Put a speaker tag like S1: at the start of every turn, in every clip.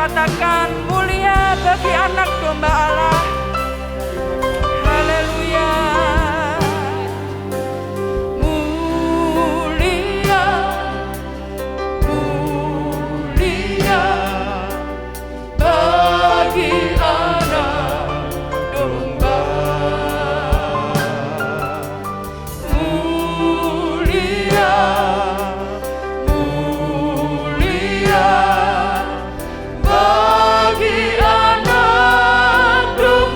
S1: katakan mulia bagi anak domba Allah. Haleluya. Mulia, mulia bagi anak domba. Mulia, mulia bagi anak domba.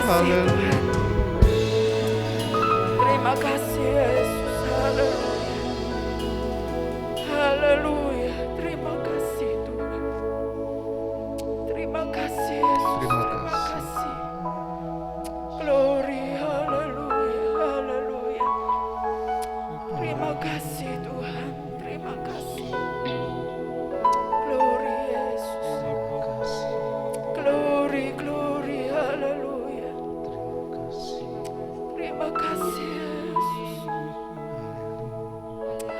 S1: kasih Tuhan. Terima kasih Yesus. Haleluya. Haleluya. Terima kasih Tuhan. Terima kasih Yesus. Terima kasih. Glory. Haleluya. Haleluya. Terima kasih Tuhan. Terima kasih. Glory Yesus. Glory, glory. Haleluya. Terima kasih Yesus.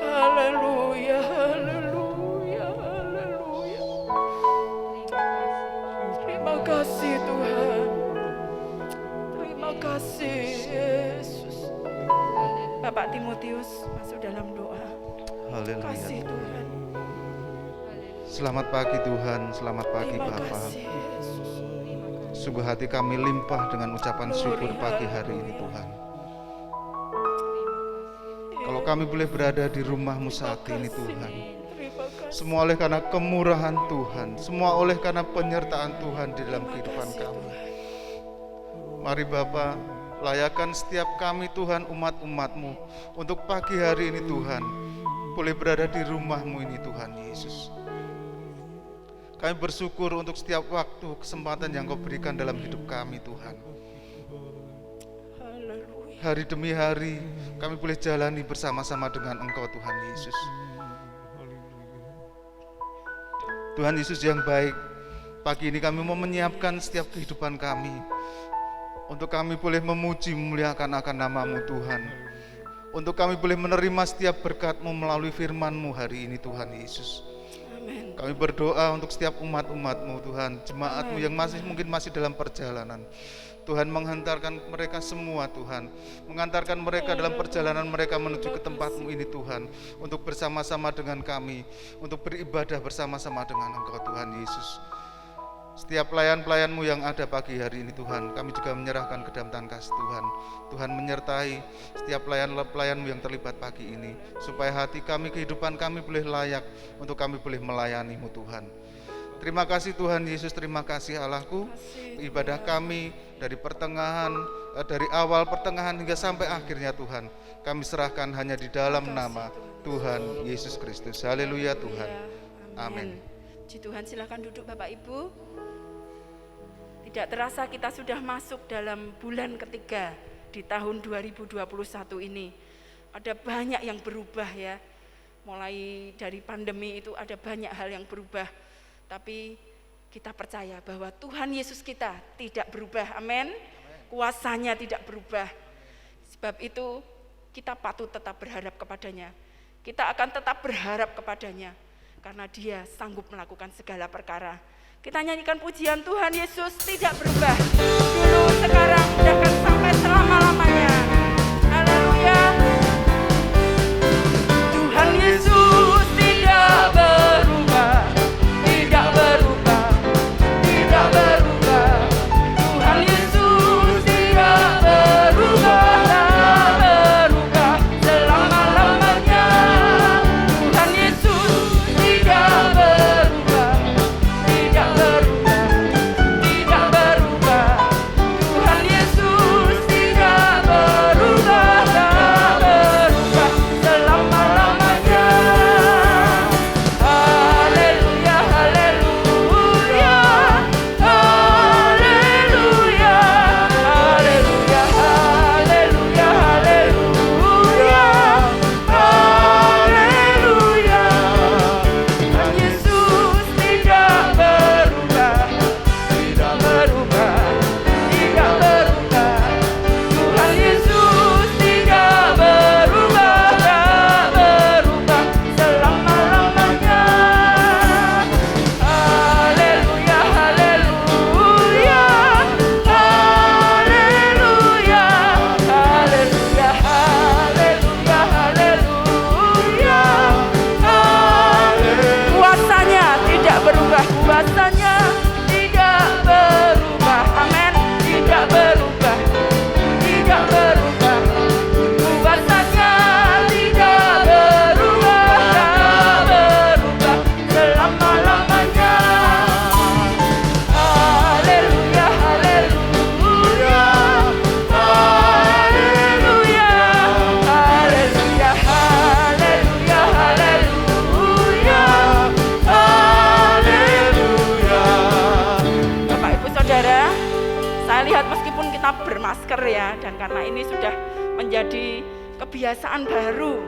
S1: Haleluya, haleluya, haleluya. Terima kasih Tuhan. Terima kasih Yesus. Bapak Timotius masuk dalam doa.
S2: Haleluya.
S1: Kasih Tuhan.
S2: Selamat pagi Tuhan, selamat pagi
S1: Terima
S2: Bapa.
S1: kasih Yesus.
S2: Sungguh hati kami limpah dengan ucapan syukur pagi hari ini Tuhan. Kalau kami boleh berada di rumah-Mu saat ini Tuhan,
S1: Terima kasih.
S2: semua oleh karena kemurahan Tuhan, semua oleh karena penyertaan Tuhan di dalam kehidupan kami. Mari Bapa, layakan setiap kami Tuhan, umat-umat-Mu, untuk pagi hari ini Tuhan, boleh berada di rumah-Mu ini Tuhan Yesus. Kami bersyukur untuk setiap waktu, kesempatan yang Kau berikan dalam hidup kami Tuhan.
S1: Haleluya.
S2: Hari demi hari kami boleh jalani bersama-sama dengan Engkau Tuhan Yesus. Tuhan Yesus yang baik, pagi ini kami mau menyiapkan setiap kehidupan kami untuk kami boleh memuji memuliakan akan nama-Mu Tuhan. Untuk kami boleh menerima setiap berkat-Mu melalui firman-Mu hari ini Tuhan Yesus.
S1: Amin.
S2: Kami berdoa untuk setiap umat-umat-Mu Tuhan, jemaat-Mu yang mungkin masih dalam perjalanan. Tuhan menghantarkan mereka semua Tuhan, mengantarkan mereka dalam perjalanan mereka menuju ke tempat-Mu ini Tuhan, untuk bersama-sama dengan kami, untuk beribadah bersama-sama dengan Engkau Tuhan Yesus. Setiap pelayan-pelayan-Mu yang ada pagi hari ini Tuhan, kami juga menyerahkan ke dalam tangan kasih Tuhan. Tuhan menyertai setiap pelayan-pelayan-Mu yang terlibat pagi ini, supaya hati kami, kehidupan kami boleh layak untuk kami boleh melayani-Mu Tuhan. Terima kasih Tuhan Yesus, terima kasih Allahku. Ibadah kami dari dari awal pertengahan hingga sampai akhirnya Tuhan, kami serahkan hanya di dalam nama Tuhan Yesus Kristus. Haleluya Tuhan. Amin.
S1: Puji Tuhan, silakan duduk Bapak Ibu. Tidak terasa kita sudah masuk dalam bulan ketiga di tahun 2021 ini. Ada banyak yang berubah ya. Mulai dari pandemi itu ada banyak hal yang berubah. Tapi kita percaya bahwa Tuhan Yesus kita tidak berubah. Amin. Kuasanya tidak berubah. Sebab itu kita patut tetap berharap kepadanya. Kita akan tetap berharap kepadanya. Karena Dia sanggup melakukan segala perkara. Kita nyanyikan pujian Tuhan Yesus tidak berubah. Dulu, sekarang, dan akan sampai selama-lamanya. Haleluya. Tuhan Yesus tidak berubah. Tidak berubah. Tidak berubah. Tuhan Yesus tidak berubah. Tak berubah selama-lamanya. Tuhan Yesus tidak berubah. Tidak berubah. Tidak berubah. Tuhan Yesus tidak berubah. masker ya, dan karena ini sudah menjadi kebiasaan baru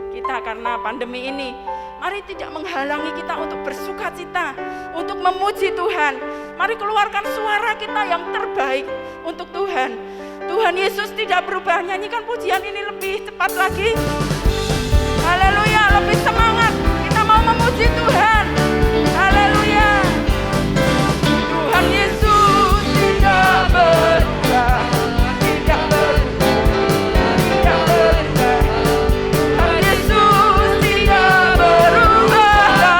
S1: kita karena pandemi ini. Mari tidak menghalangi kita untuk bersuka cita, untuk memuji Tuhan. Mari keluarkan suara kita yang terbaik untuk Tuhan. Tuhan Yesus tidak berubah. Nyanyikan pujian ini lebih cepat lagi. Haleluya, lebih semangat. Kita mau memuji Tuhan. Haleluya. Tuhan Yesus tidak berubah. Tidak berubah. Tidak berubah. Tuhan Yesus tidak berubah. Tak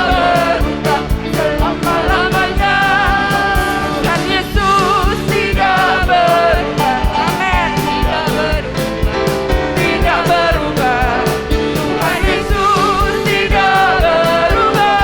S1: berubah selama-lamanya. Tuhan Yesus tidak berubah. Amin. Tidak berubah. Tidak berubah. Tuhan Yesus tidak berubah.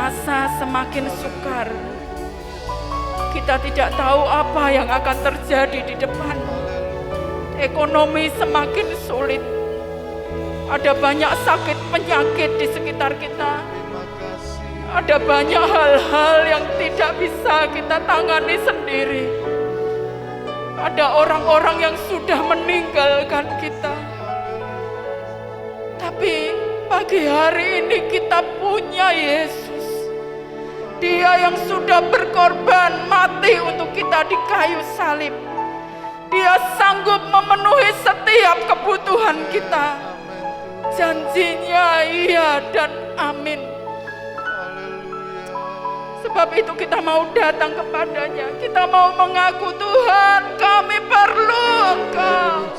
S1: merasa semakin sukar. Kita tidak tahu apa yang akan terjadi di depan. Ekonomi semakin sulit. Ada banyak sakit penyakit di sekitar kita. Ada banyak hal-hal yang tidak bisa kita tangani sendiri. Ada orang-orang yang sudah meninggalkan kita. Tapi pagi hari ini kita punya Yesus. Dia yang sudah berkorban mati untuk kita di kayu salib. Dia sanggup memenuhi setiap kebutuhan kita. Janjinya iya dan amin. Sebab itu kita mau datang kepadanya. Kita mau mengaku, Tuhan, kami perlu Engkau.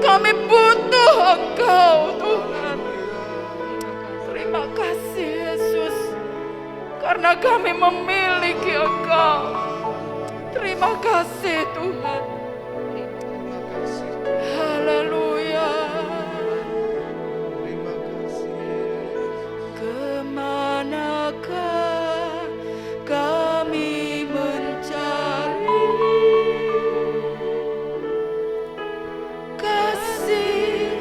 S1: Kami butuh Engkau, Tuhan. Terima kasih Yesus, karena kami memiliki Engkau. Terima kasih Tuhan. Haleluya. Kemanakah kami mencari kasih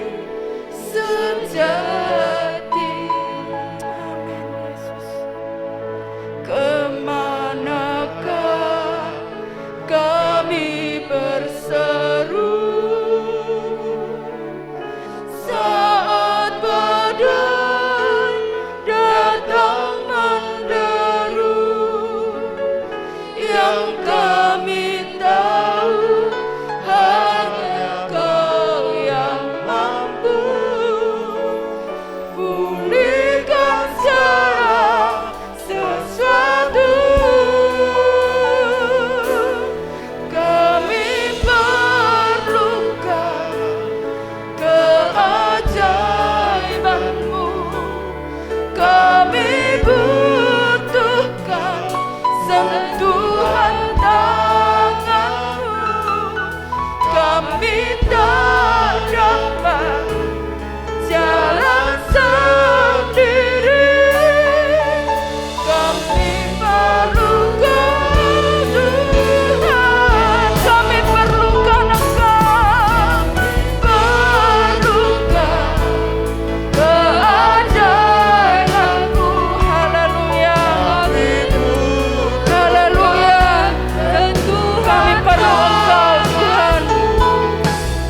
S1: sejati? Amin Yesus. Kemanakah kami berseru saat badai datang menderu? Yang kami tahu hanya Kau yang mampu pulihkan segala sesuatu. Kami perlukan keajaiban-Mu. Kami butuhkan sentuhan tangan-Mu. Kami tak dapat jalan sendiri. Kami perlukan Tuhan. Kami perlukan Engkau. Perlukan keajaiban-Mu. Haleluya. Haleluya. Kami perlu Engkau Tuhan.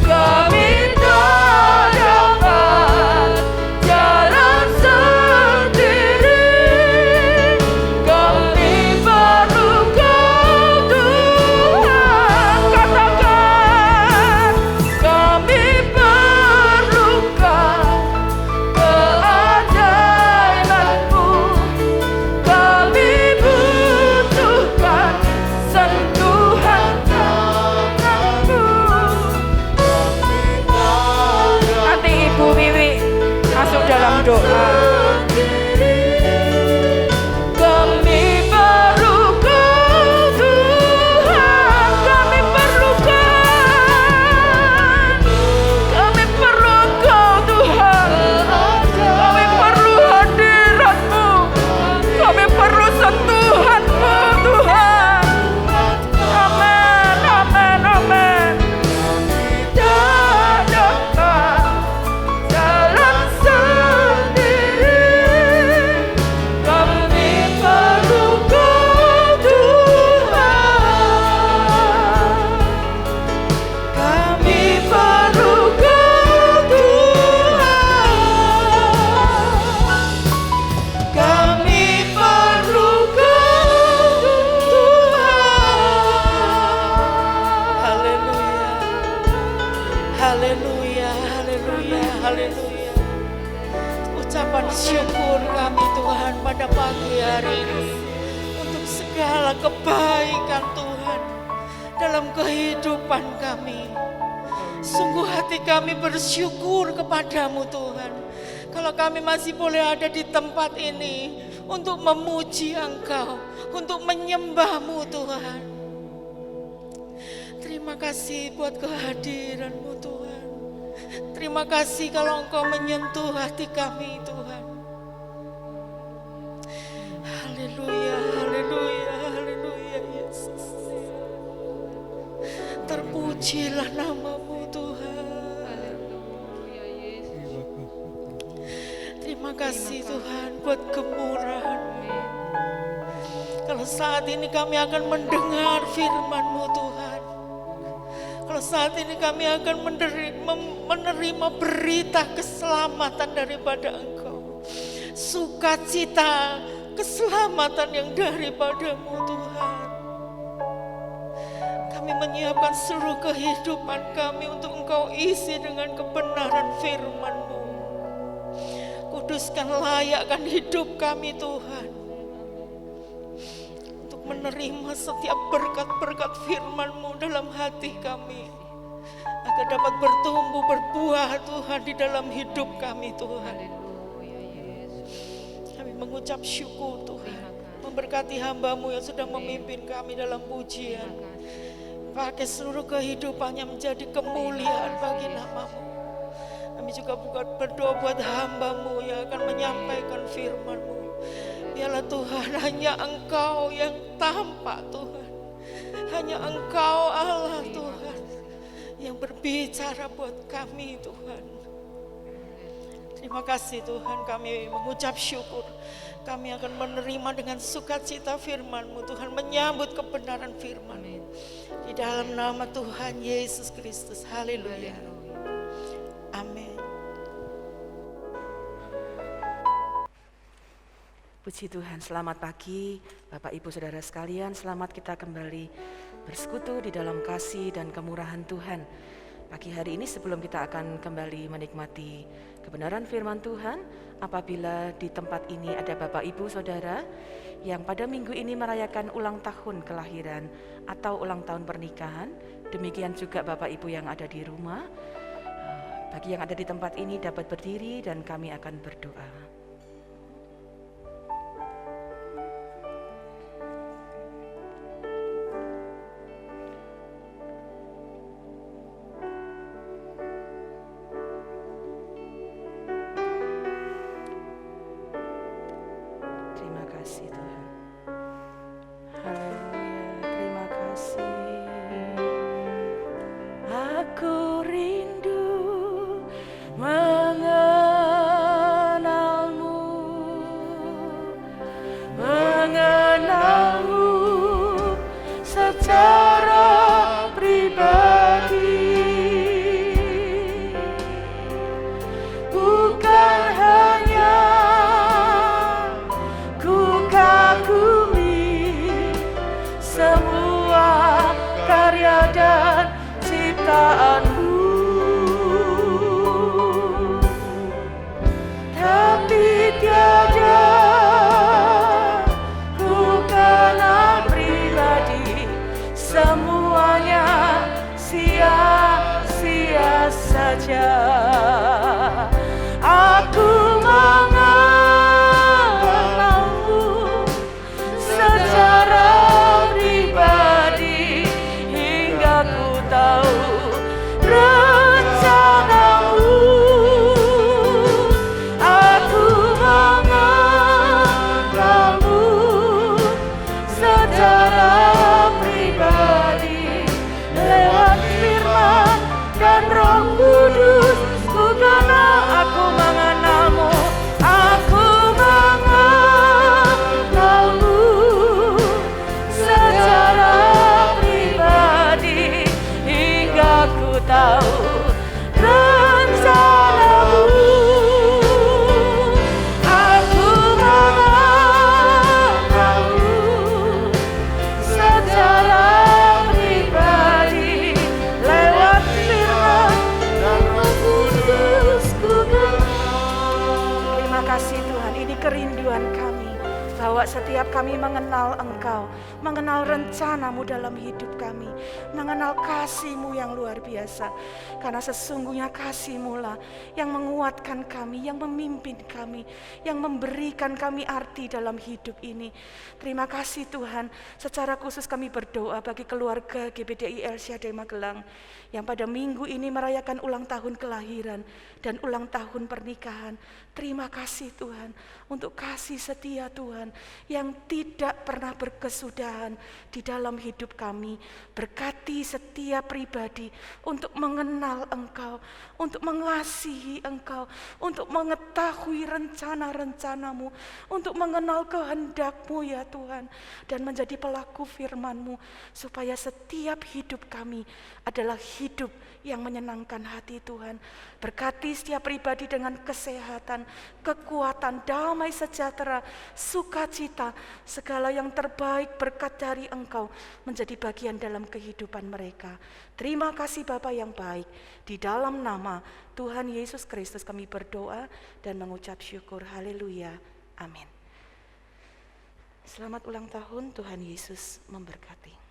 S1: Kami tak dapat jalan sendiri. Kami perlukan Tuhan. Katakan, kami perlukan keajaiban-Mu. Kami butuhkan sentuhan tangan-Mu. Nanti Ibu Wiwi masuk dalam doa. Kami perlukan Tuhan. Kami perlukan. Kami perlu Engkau Tuhan. Kami perlu hadirat-Mu. Kami perlu sentuhan-Mu Tuhan. Amin, amin, amin. Tak dapat jalan sendiri. Kami perlukan Tuhan. Kami perlukan Tuhan. Kami perlukan Tuhan. Haleluya. Haleluya, haleluya, haleluya. Ucapan syukur kami Tuhan pada pagi hari ini untuk segala kebaikan Tuhan dalam kehidupan kami. Sungguh hati kami bersyukur kepadamu Tuhan. Kalau kami masih boleh ada di tempat ini untuk memuji Engkau, untuk menyembah-Mu Tuhan. Terima kasih buat kehadiran-Mu Tuhan. Terima kasih kalau Engkau menyentuh hati kami Tuhan.
S3: Pujilah nama-Mu Tuhan.
S4: Haleluya Yesus.
S3: Terima kasih Tuhan buat kemurahan. Kalau saat ini kami akan mendengar firman-Mu Tuhan. Kalau saat ini kami akan menerima berita keselamatan daripada Engkau. Sukacita, keselamatan yang daripada-Mu Tuhan. Kami menyiapkan seluruh kehidupan kami untuk Engkau isi dengan kebenaran firman-Mu. Kuduskan, layakkan hidup kami Tuhan, untuk menerima setiap berkat-berkat firman-Mu dalam hati kami, agar dapat bertumbuh berbuah Tuhan di dalam hidup kami Tuhan.
S4: Haleluya Yesus.
S3: Kami mengucap syukur Tuhan, memberkati hamba-Mu yang sudah memimpin kami dalam pujian. Pakai seluruh kehidupannya menjadi kemuliaan bagi nama-Mu. Kami juga berdoa buat hamba-Mu yang akan menyampaikan firman-Mu. Biarlah Tuhan, hanya Engkau yang tampak Tuhan. Hanya Engkau Allah Tuhan yang berbicara buat kami Tuhan. Terima kasih Tuhan, kami mengucap syukur. Kami akan menerima dengan sukacita firman-Mu Tuhan, menyambut kebenaran firman-Mu. Di dalam nama Tuhan Yesus Kristus. Haleluya. Amin.
S1: Puji Tuhan, selamat pagi Bapak Ibu Saudara sekalian. Selamat kita kembali bersekutu di dalam kasih dan kemurahan Tuhan. Pagi hari ini sebelum kita akan kembali menikmati kebenaran firman Tuhan, apabila di tempat ini ada Bapak Ibu Saudara yang pada minggu ini merayakan ulang tahun kelahiran atau ulang tahun pernikahan, demikian juga Bapak Ibu yang ada di rumah, bagi yang ada di tempat ini dapat berdiri dan kami akan berdoa. Setiap kami mengenal Engkau, mengenal rencana-Mu dalam hidup kami, mengenal kasih-Mu yang luar biasa. Karena sesungguhnya kasih-Mu lah yang menguatkan kami, yang memimpin kami, yang memberikan kami arti dalam hidup ini. Terima kasih Tuhan. Secara khusus kami berdoa bagi keluarga GBDI El Shaddai Magelang yang pada minggu ini merayakan ulang tahun kelahiran dan ulang tahun pernikahan.
S5: Terima kasih Tuhan untuk kasih setia Tuhan yang tidak pernah berkesudahan di dalam hidup kami. Berkati setiap pribadi untuk mengenal Engkau, untuk mengasihi Engkau, untuk mengetahui rencana-rencana-Mu, untuk mengenal kehendak-Mu ya Tuhan, dan menjadi pelaku firman-Mu, supaya setiap hidup kami adalah hidup yang menyenangkan hati Tuhan. Berkati setiap pribadi dengan kesehatan, kekuatan, damai sejahtera, sukacita, segala yang terbaik berkat dari Engkau menjadi bagian dalam kehidupan mereka. Terima kasih Bapa yang baik. Di dalam nama Tuhan Yesus Kristus kami berdoa dan mengucap syukur. Haleluya. Amin. Selamat ulang tahun, Tuhan Yesus memberkati.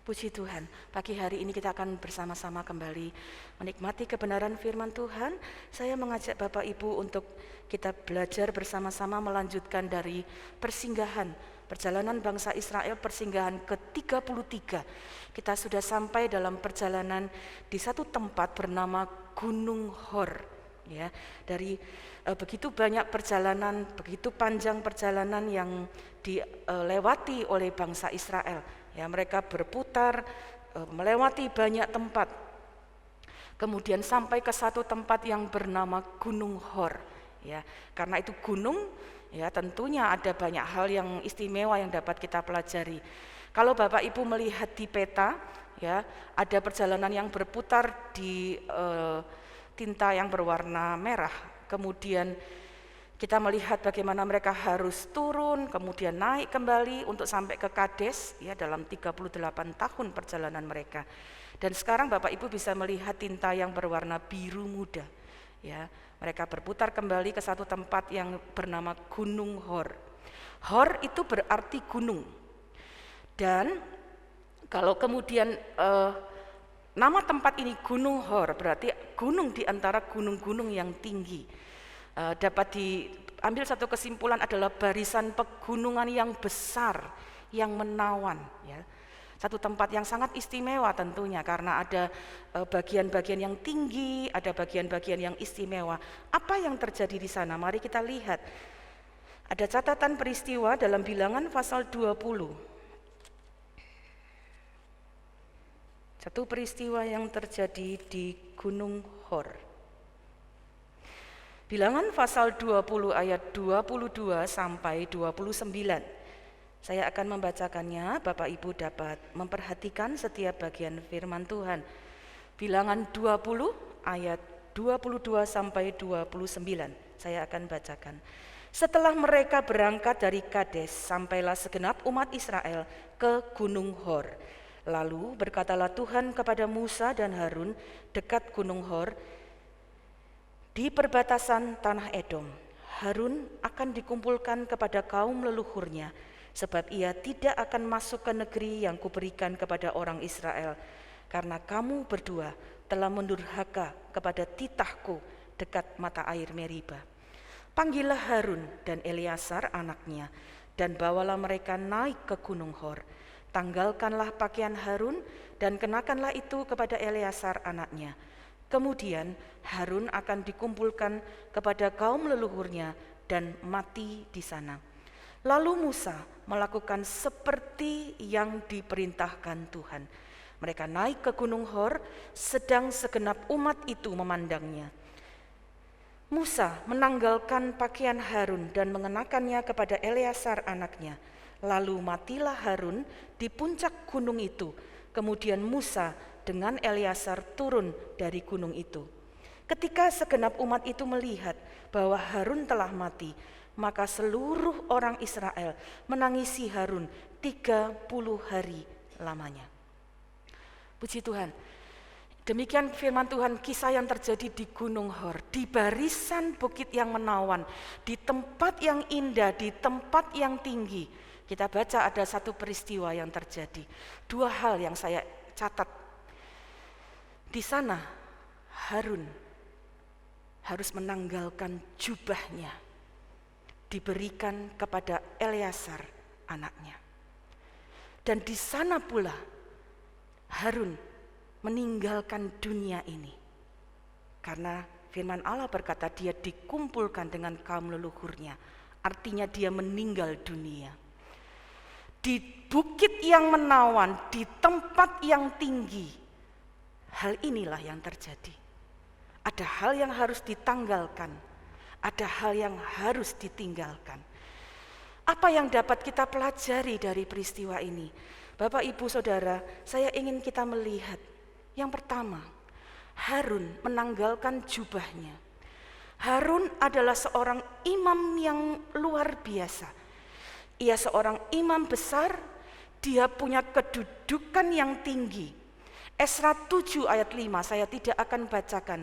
S5: Puji Tuhan, pagi hari ini kita akan bersama-sama kembali menikmati kebenaran firman Tuhan. Saya mengajak Bapak Ibu untuk kita belajar bersama-sama melanjutkan dari perjalanan bangsa Israel, persinggahan ke-33. Kita sudah sampai dalam perjalanan di satu tempat bernama Gunung Hor. Ya, dari begitu banyak perjalanan, begitu panjang perjalanan yang dilewati oleh bangsa Israel. Ya, mereka berputar, melewati banyak tempat, kemudian sampai ke satu tempat yang bernama Gunung Hor. Ya, karena itu gunung, ya tentunya ada banyak hal yang istimewa yang dapat kita pelajari. Kalau Bapak Ibu melihat di peta, ya ada perjalanan yang berputar di tinta yang berwarna merah. Kemudian kita melihat bagaimana mereka harus turun, kemudian naik kembali untuk sampai ke Kades, ya dalam 38 tahun perjalanan mereka. Dan sekarang Bapak Ibu bisa melihat tinta yang berwarna biru muda. Ya, mereka berputar kembali ke satu tempat yang bernama Gunung Hor. Hor itu berarti gunung. Dan kalau kemudian nama tempat ini Gunung Hor, berarti gunung di antara gunung-gunung yang tinggi. Dapat diambil satu kesimpulan adalah barisan pegunungan yang besar, yang menawan. Ya. Satu tempat yang sangat istimewa tentunya karena ada bagian-bagian yang tinggi, ada bagian-bagian yang istimewa. Apa yang terjadi di sana? Mari kita lihat. Ada catatan peristiwa dalam Bilangan pasal 20. Satu peristiwa yang terjadi di Gunung Hor. Bilangan pasal 20 ayat 22 sampai 29. Saya akan membacakannya, Bapak Ibu dapat memperhatikan setiap bagian firman Tuhan. Bilangan 20 ayat 22 sampai 29. Saya akan bacakan. Setelah mereka berangkat dari Kades, sampailah segenap umat Israel ke Gunung Hor. Lalu berkatalah Tuhan kepada Musa dan Harun dekat Gunung Hor, di perbatasan tanah Edom. Harun akan dikumpulkan kepada kaum leluhurnya, sebab ia tidak akan masuk ke negeri yang kuberikan kepada orang Israel, karena kamu berdua telah mendurhaka kepada titahku dekat mata air Meriba. Panggillah Harun dan Eleazar anaknya, dan bawalah mereka naik ke Gunung Hor. Tanggalkanlah pakaian Harun dan kenakanlah itu kepada Eleazar anaknya. Kemudian Harun akan dikumpulkan kepada kaum leluhurnya dan mati di sana. Lalu Musa melakukan seperti yang diperintahkan Tuhan. Mereka naik ke Gunung Hor, sedang segenap umat itu memandangnya. Musa menanggalkan pakaian Harun dan mengenakannya kepada Eleazar anaknya. Lalu matilah Harun di puncak gunung itu. Kemudian Musa dengan Eleazar turun dari gunung itu. Ketika segenap umat itu melihat bahwa Harun telah mati, maka seluruh orang Israel menangisi Harun 30 hari lamanya. Puji Tuhan. Demikian firman Tuhan, kisah yang terjadi di Gunung Hor, di barisan bukit yang menawan, di tempat yang indah, di tempat yang tinggi. Kita baca ada satu peristiwa yang terjadi. Dua hal yang saya catat. Di sana Harun harus menanggalkan jubahnya, diberikan kepada Eleazar anaknya. Dan di sana pula Harun meninggalkan dunia ini. Karena firman Allah berkata dia dikumpulkan dengan kaum leluhurnya. Artinya dia meninggal dunia. Di bukit yang menawan, di tempat yang tinggi. Hal inilah yang terjadi. Ada hal yang harus ditanggalkan. Ada hal yang harus ditinggalkan. Apa yang dapat kita pelajari dari peristiwa ini? Bapak, Ibu, Saudara, saya ingin kita melihat. Yang pertama, Harun menanggalkan jubahnya. Harun adalah seorang imam yang luar biasa. Ia seorang imam besar, dia punya kedudukan yang tinggi. Esra 7 ayat 5, saya tidak akan bacakan,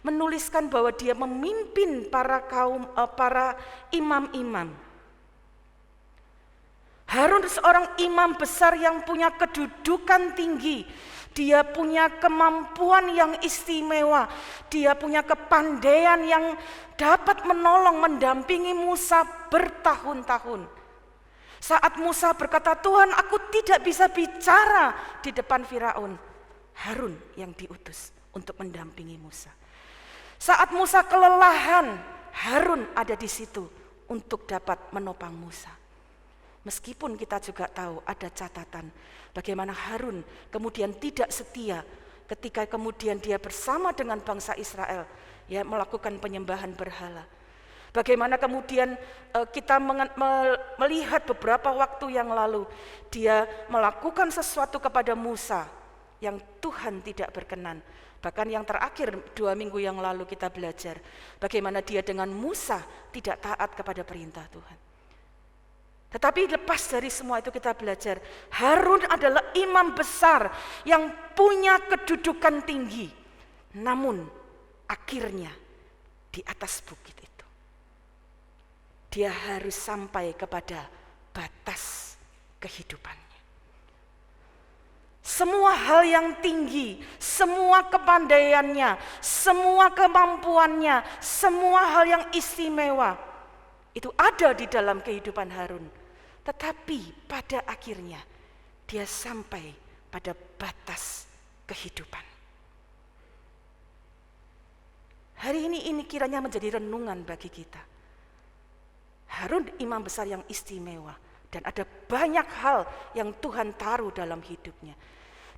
S5: menuliskan bahwa dia memimpin para imam-imam. Harun seorang imam besar yang punya kedudukan tinggi. Dia punya kemampuan yang istimewa. Dia punya kepandaian yang dapat menolong, mendampingi Musa bertahun-tahun. Saat Musa berkata, Tuhan, aku tidak bisa bicara di depan Firaun. Harun yang diutus untuk mendampingi Musa. Saat Musa kelelahan, Harun ada di situ untuk dapat menopang Musa. Meskipun kita juga tahu ada catatan bagaimana Harun kemudian tidak setia ketika kemudian dia bersama dengan bangsa Israel ya melakukan penyembahan berhala. Bagaimana kemudian kita melihat beberapa waktu yang lalu dia melakukan sesuatu kepada Musa yang Tuhan tidak berkenan. Bahkan yang terakhir 2 minggu yang lalu kita belajar bagaimana dia dengan Musa tidak taat kepada perintah Tuhan. Tetapi lepas dari semua itu kita belajar, Harun adalah imam besar yang punya kedudukan tinggi. Namun akhirnya di atas bukit itu, dia harus sampai kepada batas kehidupannya. Semua hal yang tinggi, semua kepandaiannya, semua kemampuannya, semua hal yang istimewa, itu ada di dalam kehidupan Harun. Tetapi pada akhirnya dia sampai pada batas kehidupan. Hari ini kiranya menjadi renungan bagi kita. Harun imam besar yang istimewa dan ada banyak hal yang Tuhan taruh dalam hidupnya.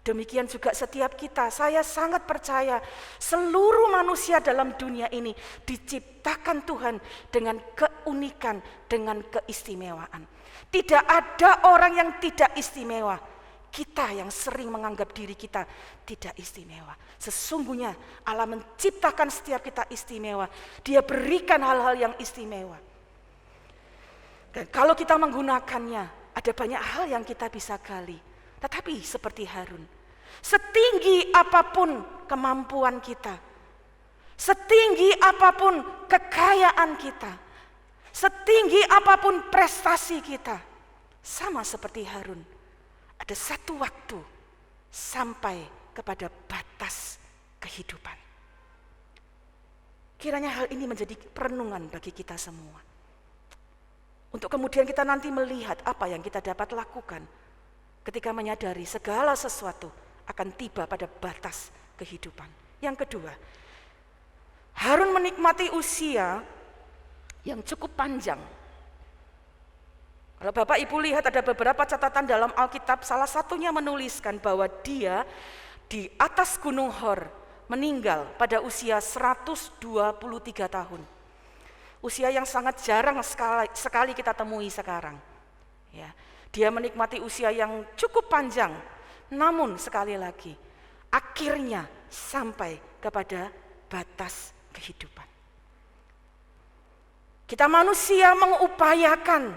S5: Demikian juga setiap kita, saya sangat percaya seluruh manusia dalam dunia ini diciptakan Tuhan dengan keunikan, dengan keistimewaan. Tidak ada orang yang tidak istimewa. Kita yang sering menganggap diri kita tidak istimewa. Sesungguhnya Allah menciptakan setiap kita istimewa. Dia berikan hal-hal yang istimewa. Dan kalau kita menggunakannya, ada banyak hal yang kita bisa gali. Tetapi seperti Harun, setinggi apapun kemampuan kita, setinggi apapun kekayaan kita, setinggi apapun prestasi kita, sama seperti Harun, ada satu waktu sampai kepada batas kehidupan. Kiranya hal ini menjadi perenungan bagi kita semua. Untuk kemudian kita nanti melihat apa yang kita dapat lakukan ketika menyadari segala sesuatu akan tiba pada batas kehidupan. Yang kedua, Harun menikmati usia yang cukup panjang. Kalau Bapak Ibu lihat ada beberapa catatan dalam Alkitab, salah satunya menuliskan bahwa dia di atas Gunung Hor meninggal pada usia 123 tahun. Usia yang sangat jarang sekali kita temui sekarang. Ya, dia menikmati usia yang cukup panjang, namun sekali lagi akhirnya sampai kepada batas kehidupan. Kita manusia mengupayakan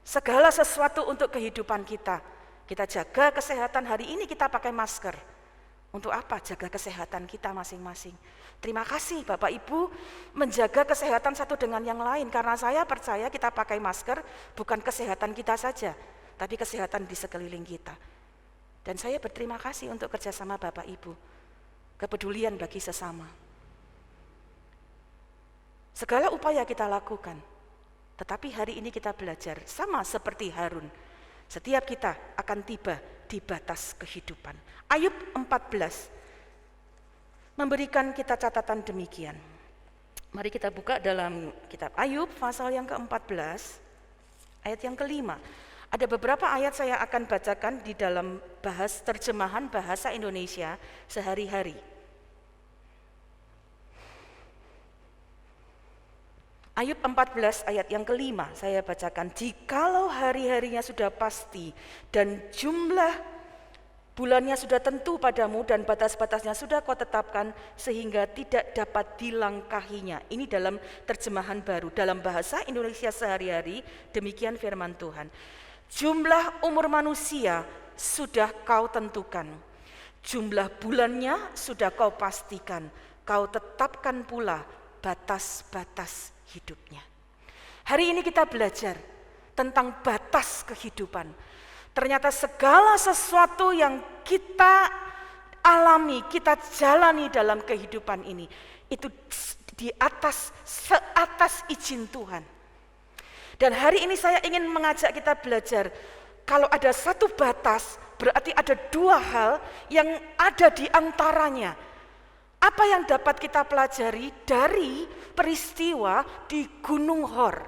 S5: segala sesuatu untuk kehidupan kita. Kita jaga kesehatan, hari ini kita pakai masker. Untuk apa? Jaga kesehatan kita masing-masing. Terima kasih Bapak Ibu menjaga kesehatan satu dengan yang lain. Karena saya percaya kita pakai masker bukan kesehatan kita saja, tapi kesehatan di sekeliling kita. Dan saya berterima kasih untuk kerjasama Bapak Ibu. Kepedulian bagi sesama. Segala upaya kita lakukan. Tetapi hari ini kita belajar sama seperti Harun. Setiap kita akan tiba di batas kehidupan. Ayub 14 memberikan kita catatan demikian. Mari kita buka dalam kitab Ayub pasal yang ke-14 ayat yang ke-5. Ada beberapa ayat saya akan bacakan di dalam terjemahan bahasa Indonesia sehari-hari. Ayub 14 ayat yang ke-5 saya bacakan. Jikalau hari-harinya sudah pasti dan jumlah bulannya sudah tentu padamu dan batas-batasnya sudah kau tetapkan sehingga tidak dapat dilangkahinya. Ini dalam terjemahan baru. Dalam bahasa Indonesia sehari-hari demikian firman Tuhan. Jumlah umur manusia sudah kau tentukan. Jumlah bulannya sudah kau pastikan. Kau tetapkan pula batas-batas hidupnya. Hari ini kita belajar tentang batas kehidupan. Ternyata segala sesuatu yang kita alami, kita jalani dalam kehidupan ini, itu seatas izin Tuhan. Dan hari ini saya ingin mengajak kita belajar, kalau ada satu batas, berarti ada dua hal yang ada di antaranya. Apa yang dapat kita pelajari dari peristiwa di Gunung Hor?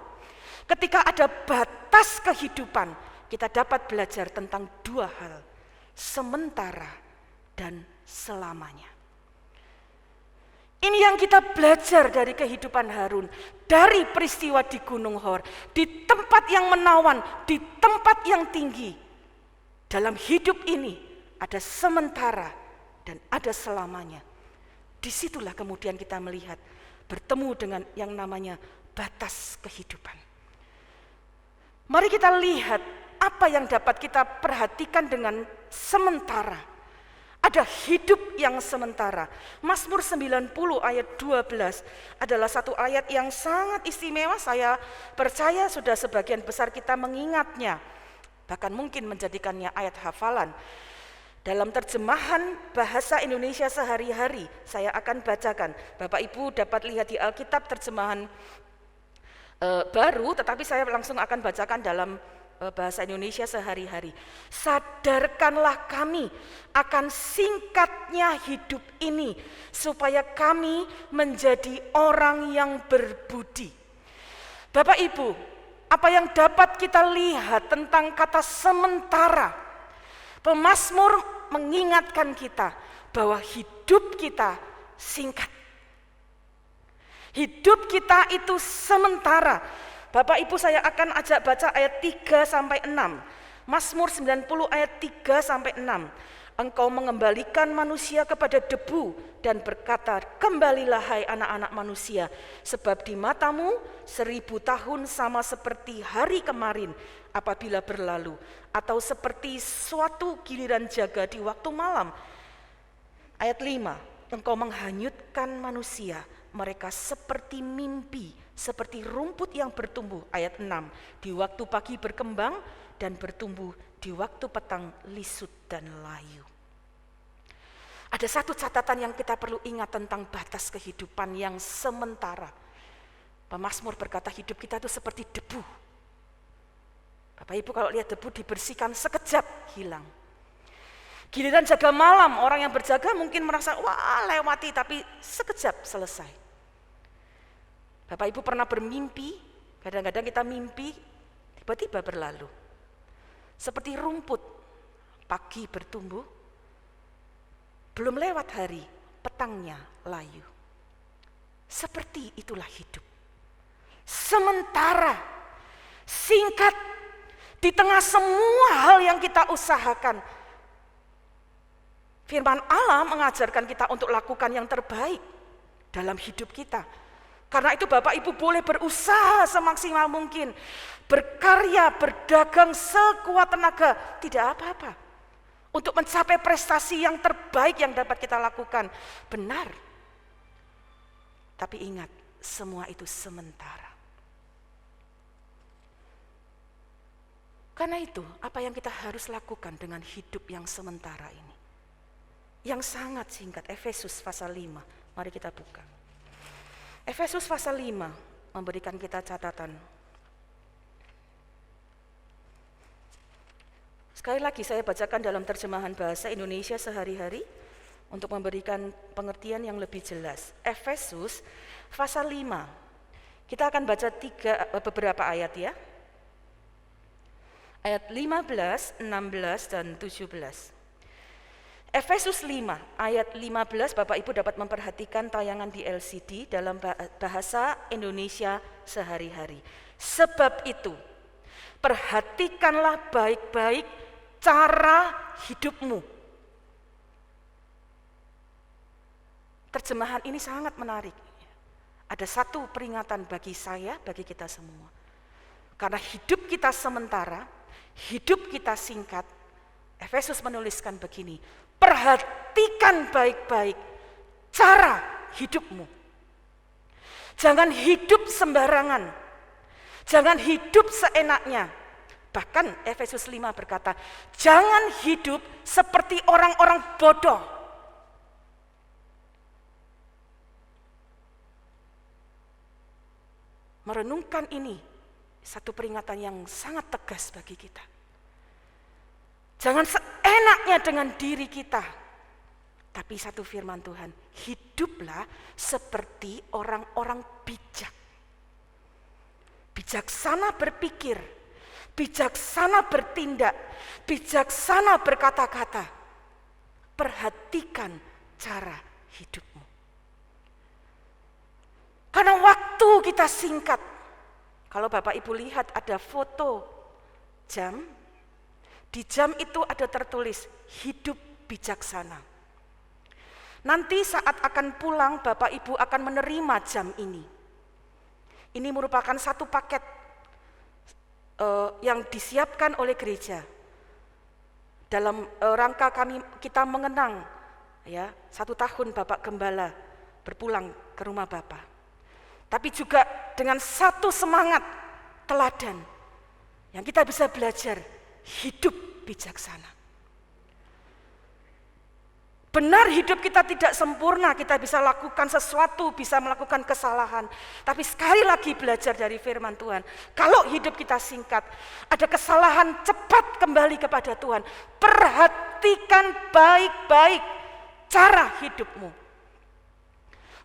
S5: Ketika ada batas kehidupan, kita dapat belajar tentang dua hal, sementara dan selamanya. Ini yang kita belajar dari kehidupan Harun, dari peristiwa di Gunung Hor, di tempat yang menawan, di tempat yang tinggi. Dalam hidup ini ada sementara dan ada selamanya. Disitulah kemudian kita melihat, bertemu dengan yang namanya batas kehidupan. Mari kita lihat apa yang dapat kita perhatikan dengan sementara. Ada hidup yang sementara. Mazmur 90 ayat 12 adalah satu ayat yang sangat istimewa. Saya percaya sudah sebagian besar kita mengingatnya. Bahkan mungkin menjadikannya ayat hafalan. Dalam terjemahan bahasa Indonesia sehari-hari, saya akan bacakan. Bapak Ibu dapat lihat di Alkitab terjemahan baru, tetapi saya langsung akan bacakan dalam bahasa Indonesia sehari-hari. Sadarkanlah kami akan singkatnya hidup ini, supaya kami menjadi orang yang berbudi. Bapak Ibu, apa yang dapat kita lihat tentang kata sementara? Pemazmur mengingatkan kita bahwa hidup kita singkat. Hidup kita itu sementara. Bapak Ibu, saya akan ajak baca ayat 3 sampai 6. Mazmur 90 ayat 3 sampai 6. Engkau mengembalikan manusia kepada debu dan berkata, kembalilah hai anak-anak manusia, sebab di matamu 1000 tahun sama seperti hari kemarin apabila berlalu, atau seperti suatu giliran jaga di waktu malam. Ayat 5, engkau menghanyutkan manusia, mereka seperti mimpi, seperti rumput yang bertumbuh. Ayat 6, di waktu pagi berkembang dan bertumbuh, di waktu petang lisut dan layu. Ada satu catatan yang kita perlu ingat tentang batas kehidupan yang sementara. Pemazmur berkata hidup kita itu seperti debu. Bapak Ibu kalau lihat debu dibersihkan sekejap hilang. Giliran jaga malam, orang yang berjaga mungkin merasa wah lewati, tapi sekejap selesai. Bapak Ibu pernah bermimpi, kadang-kadang kita mimpi tiba-tiba berlalu. Seperti rumput, pagi bertumbuh, belum lewat hari, petangnya layu. Seperti itulah hidup. Sementara, singkat, di tengah semua hal yang kita usahakan. Firman Allah mengajarkan kita untuk lakukan yang terbaik dalam hidup kita. Karena itu Bapak Ibu boleh berusaha semaksimal mungkin. Berkarya, berdagang sekuat tenaga, tidak apa-apa. Untuk mencapai prestasi yang terbaik yang dapat kita lakukan. Benar. Tapi ingat, semua itu sementara. Karena itu, apa yang kita harus lakukan dengan hidup yang sementara ini? Yang sangat singkat, Efesus pasal 5. Mari kita buka. Efesus pasal 5 memberikan kita catatan. Sekali lagi saya bacakan dalam terjemahan bahasa Indonesia sehari-hari untuk memberikan pengertian yang lebih jelas. Efesus pasal 5. Kita akan baca beberapa ayat ya. Ayat 15, 16, dan 17. Efesus 5, ayat 15, Bapak Ibu dapat memperhatikan tayangan di LCD dalam bahasa Indonesia sehari-hari. Sebab itu, perhatikanlah baik-baik cara hidupmu. Terjemahan ini sangat menarik. Ada satu peringatan bagi saya, bagi kita semua. Karena hidup kita sementara, hidup kita singkat, Efesus menuliskan begini, perhatikan baik-baik cara hidupmu. Jangan hidup sembarangan, jangan hidup seenaknya. Bahkan Efesus 5 berkata, jangan hidup seperti orang-orang bodoh. Merenungkan ini, satu peringatan yang sangat tegas bagi kita. Jangan seenaknya dengan diri kita. Tapi satu firman Tuhan, hiduplah seperti orang-orang bijak. Bijaksana berpikir, bijaksana bertindak, bijaksana berkata-kata. Perhatikan cara hidupmu. Karena waktu kita singkat. Kalau Bapak Ibu lihat ada foto jam, di jam itu ada tertulis hidup bijaksana. Nanti saat akan pulang Bapak Ibu akan menerima jam ini. Ini merupakan satu paket yang disiapkan oleh gereja. Dalam rangka kita mengenang ya 1 tahun Bapak Gembala berpulang ke rumah Bapak. Tapi juga dengan satu semangat teladan yang kita bisa belajar hidup bijaksana. Benar hidup kita tidak sempurna, kita bisa lakukan sesuatu, bisa melakukan kesalahan. Tapi sekali lagi belajar dari firman Tuhan, kalau hidup kita singkat, ada kesalahan, cepat kembali kepada Tuhan. Perhatikan baik-baik cara hidupmu.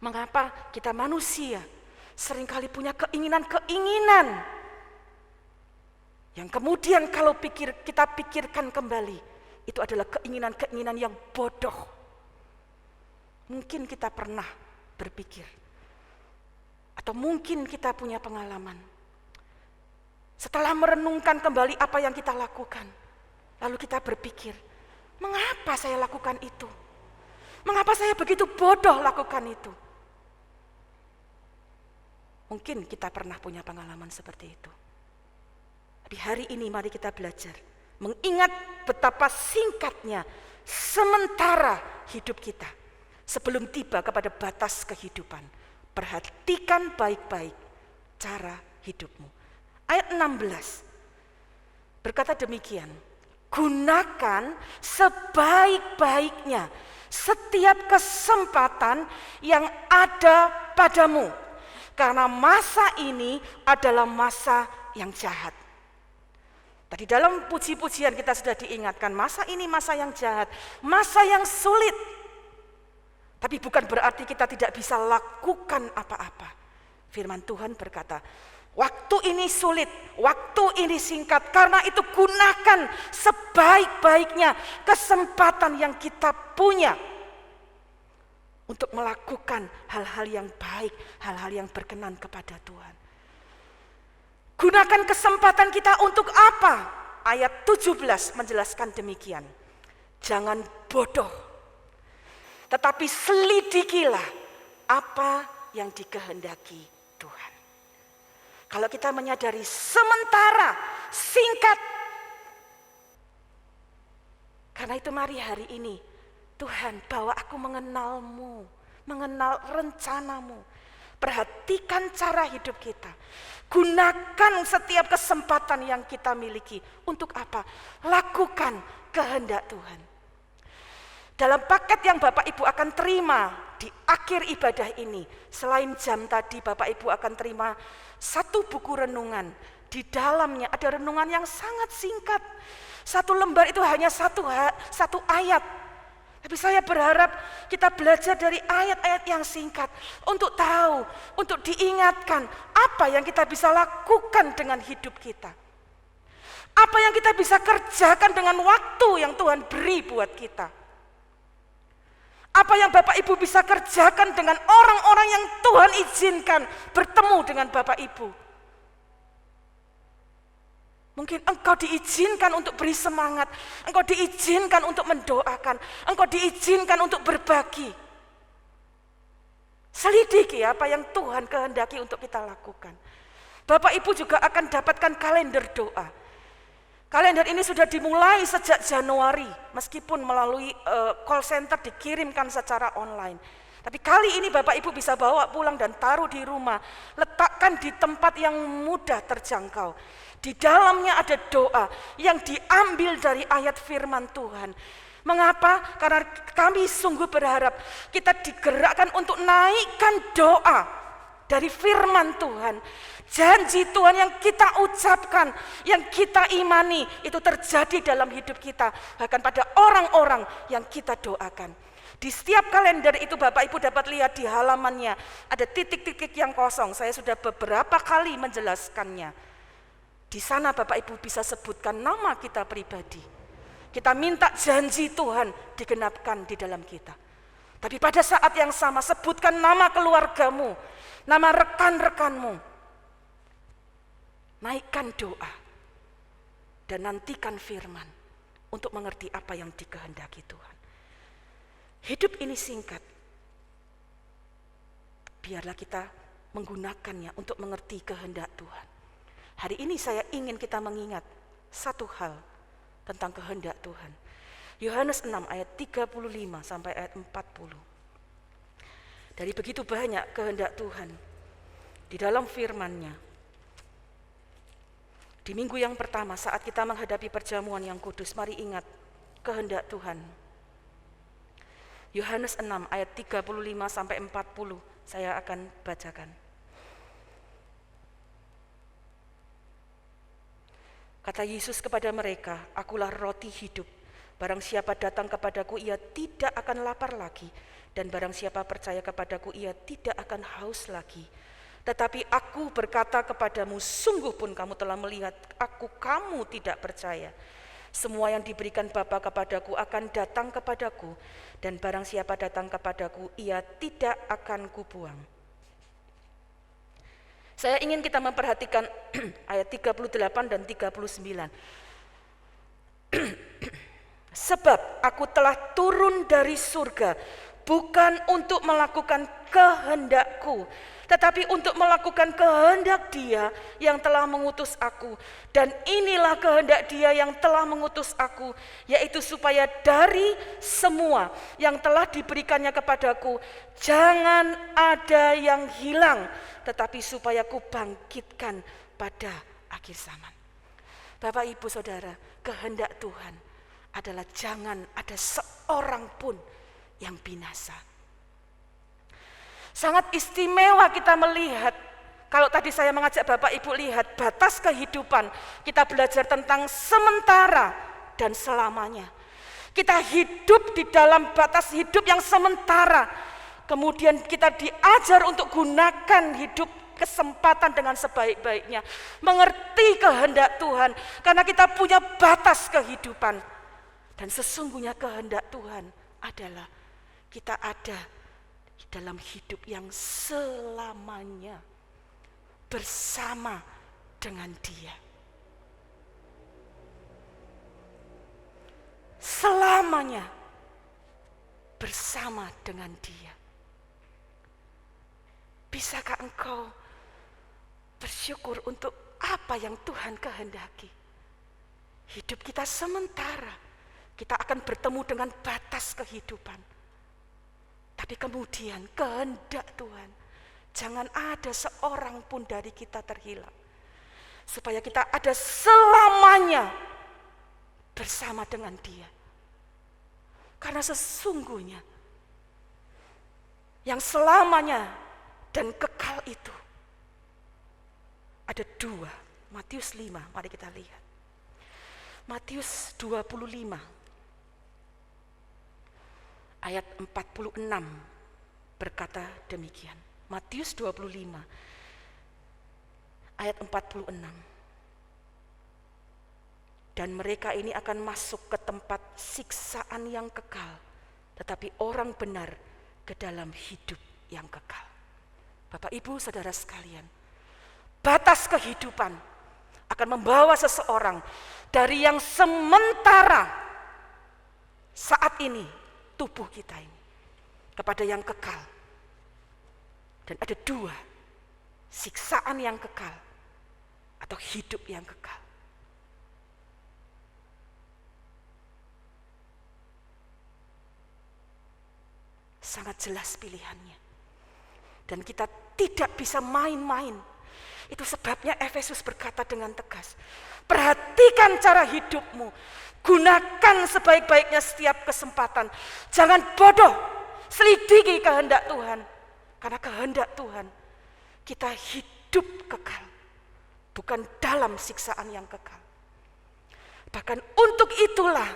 S5: Mengapa kita manusia seringkali punya keinginan-keinginan yang kemudian kalau kita pikirkan kembali, itu adalah keinginan-keinginan yang bodoh. Mungkin kita pernah berpikir, atau mungkin kita punya pengalaman. Setelah merenungkan kembali apa yang kita lakukan, lalu kita berpikir, mengapa saya lakukan itu? Mengapa saya begitu bodoh lakukan itu? Mungkin kita pernah punya pengalaman seperti itu. Di hari ini mari kita belajar mengingat betapa singkatnya sementara hidup kita sebelum tiba kepada batas kehidupan. Perhatikan baik-baik cara hidupmu. Ayat 16 berkata demikian, gunakan sebaik-baiknya setiap kesempatan yang ada padamu. Karena masa ini adalah masa yang jahat. Tadi dalam puji-pujian kita sudah diingatkan, masa ini masa yang jahat, masa yang sulit. Tapi bukan berarti kita tidak bisa lakukan apa-apa. Firman Tuhan berkata, waktu ini sulit, waktu ini singkat, karena itu gunakan sebaik-baiknya kesempatan yang kita punya untuk melakukan hal-hal yang baik, hal-hal yang berkenan kepada Tuhan. Gunakan kesempatan kita untuk apa? Ayat 17 menjelaskan demikian. Jangan bodoh, tetapi selidikilah apa yang dikehendaki Tuhan. Kalau kita menyadari sementara, singkat. Karena itu mari hari ini, Tuhan, bawa aku mengenalmu, mengenal rencanamu. Perhatikan cara hidup kita. Gunakan setiap kesempatan yang kita miliki. Untuk apa? Lakukan kehendak Tuhan. Dalam paket yang Bapak Ibu akan terima di akhir ibadah ini, selain jam tadi Bapak Ibu akan terima satu buku renungan. Di dalamnya ada renungan yang sangat singkat. Satu lembar itu hanya satu ayat. Tapi saya berharap kita belajar dari ayat-ayat yang singkat untuk tahu, untuk diingatkan apa yang kita bisa lakukan dengan hidup kita. Apa yang kita bisa kerjakan dengan waktu yang Tuhan beri buat kita. Apa yang Bapak Ibu bisa kerjakan dengan orang-orang yang Tuhan izinkan bertemu dengan Bapak Ibu. Mungkin engkau diizinkan untuk beri semangat, engkau diizinkan untuk mendoakan, engkau diizinkan untuk berbagi. Selidiki apa yang Tuhan kehendaki untuk kita lakukan. Bapak Ibu juga akan dapatkan kalender doa. Kalender ini sudah dimulai sejak Januari, meskipun melalui call center dikirimkan secara online. Tapi kali ini Bapak Ibu bisa bawa pulang dan taruh di rumah, letakkan di tempat yang mudah terjangkau. Di dalamnya ada doa yang diambil dari ayat firman Tuhan. Mengapa? Karena kami sungguh berharap kita digerakkan untuk naikkan doa dari firman Tuhan. Janji Tuhan yang kita ucapkan, yang kita imani, itu terjadi dalam hidup kita. Bahkan pada orang-orang yang kita doakan. Di setiap kalender itu Bapak Ibu dapat lihat di halamannya ada titik-titik yang kosong. Saya sudah beberapa kali menjelaskannya. Di sana Bapak Ibu bisa sebutkan nama kita pribadi. Kita minta janji Tuhan digenapkan di dalam kita. Tapi pada saat yang sama sebutkan nama keluargamu, nama rekan-rekanmu. Naikkan doa dan nantikan firman untuk mengerti apa yang dikehendaki Tuhan. Hidup ini singkat. Biarlah kita menggunakannya untuk mengerti kehendak Tuhan. Hari ini saya ingin kita mengingat satu hal tentang kehendak Tuhan. Yohanes 6 ayat 35 sampai ayat 40. Dari begitu banyak kehendak Tuhan di dalam firman-Nya. Di minggu yang pertama saat kita menghadapi perjamuan yang kudus, mari ingat kehendak Tuhan. Yohanes 6 ayat 35 sampai 40 saya akan bacakan. Kata Yesus kepada mereka, "Akulah roti hidup. Barang siapa datang kepadaku, ia tidak akan lapar lagi. Dan barang siapa percaya kepadaku, ia tidak akan haus lagi. Tetapi aku berkata kepadamu, sungguh pun kamu telah melihat aku, kamu tidak percaya. Semua yang diberikan Bapa kepadaku akan datang kepadaku. Dan barang siapa datang kepadaku, ia tidak akan kubuang." Saya ingin kita memperhatikan ayat 38 dan 39. Sebab aku telah turun dari surga bukan untuk melakukan kehendakku, tetapi untuk melakukan kehendak Dia yang telah mengutus aku. Dan inilah kehendak Dia yang telah mengutus aku, yaitu supaya dari semua yang telah diberikannya kepadaku, jangan ada yang hilang, tetapi supaya ku bangkitkan pada akhir zaman. Bapak, Ibu, Saudara, kehendak Tuhan adalah jangan ada seorang pun yang binasa. Sangat istimewa kita melihat, kalau tadi saya mengajak Bapak Ibu lihat batas kehidupan, kita belajar tentang sementara dan selamanya. Kita hidup di dalam batas hidup yang sementara, kemudian kita diajar untuk gunakan hidup kesempatan dengan sebaik-baiknya, mengerti kehendak Tuhan, karena kita punya batas kehidupan. Dan sesungguhnya kehendak Tuhan adalah kita ada dalam hidup yang selamanya bersama dengan Dia. Selamanya bersama dengan Dia. Bisakah engkau bersyukur untuk apa yang Tuhan kehendaki? Hidup kita sementara, kita akan bertemu dengan batas kehidupan. Tapi kemudian kehendak Tuhan, jangan ada seorang pun dari kita terhilang. Supaya kita ada selamanya bersama dengan Dia. Karena sesungguhnya yang selamanya dan kekal itu ada dua. Matius 5, mari kita lihat. Matius 25 ayat 46 berkata demikian. Matius 25 ayat 46. Dan mereka ini akan masuk ke tempat siksaan yang kekal, tetapi orang benar ke dalam hidup yang kekal. Bapak, Ibu, saudara sekalian, batas kehidupan akan membawa seseorang dari yang sementara saat ini tubuh kita ini kepada yang kekal. Dan ada dua, siksaan yang kekal atau hidup yang kekal. Sangat jelas pilihannya. Dan kita tidak bisa main-main. Itu sebabnya Efesus berkata dengan tegas, perhatikan cara hidupmu, gunakan sebaik-baiknya setiap kesempatan. Jangan bodoh, selidiki kehendak Tuhan. Karena kehendak Tuhan, kita hidup kekal, bukan dalam siksaan yang kekal. Bahkan untuk itulah,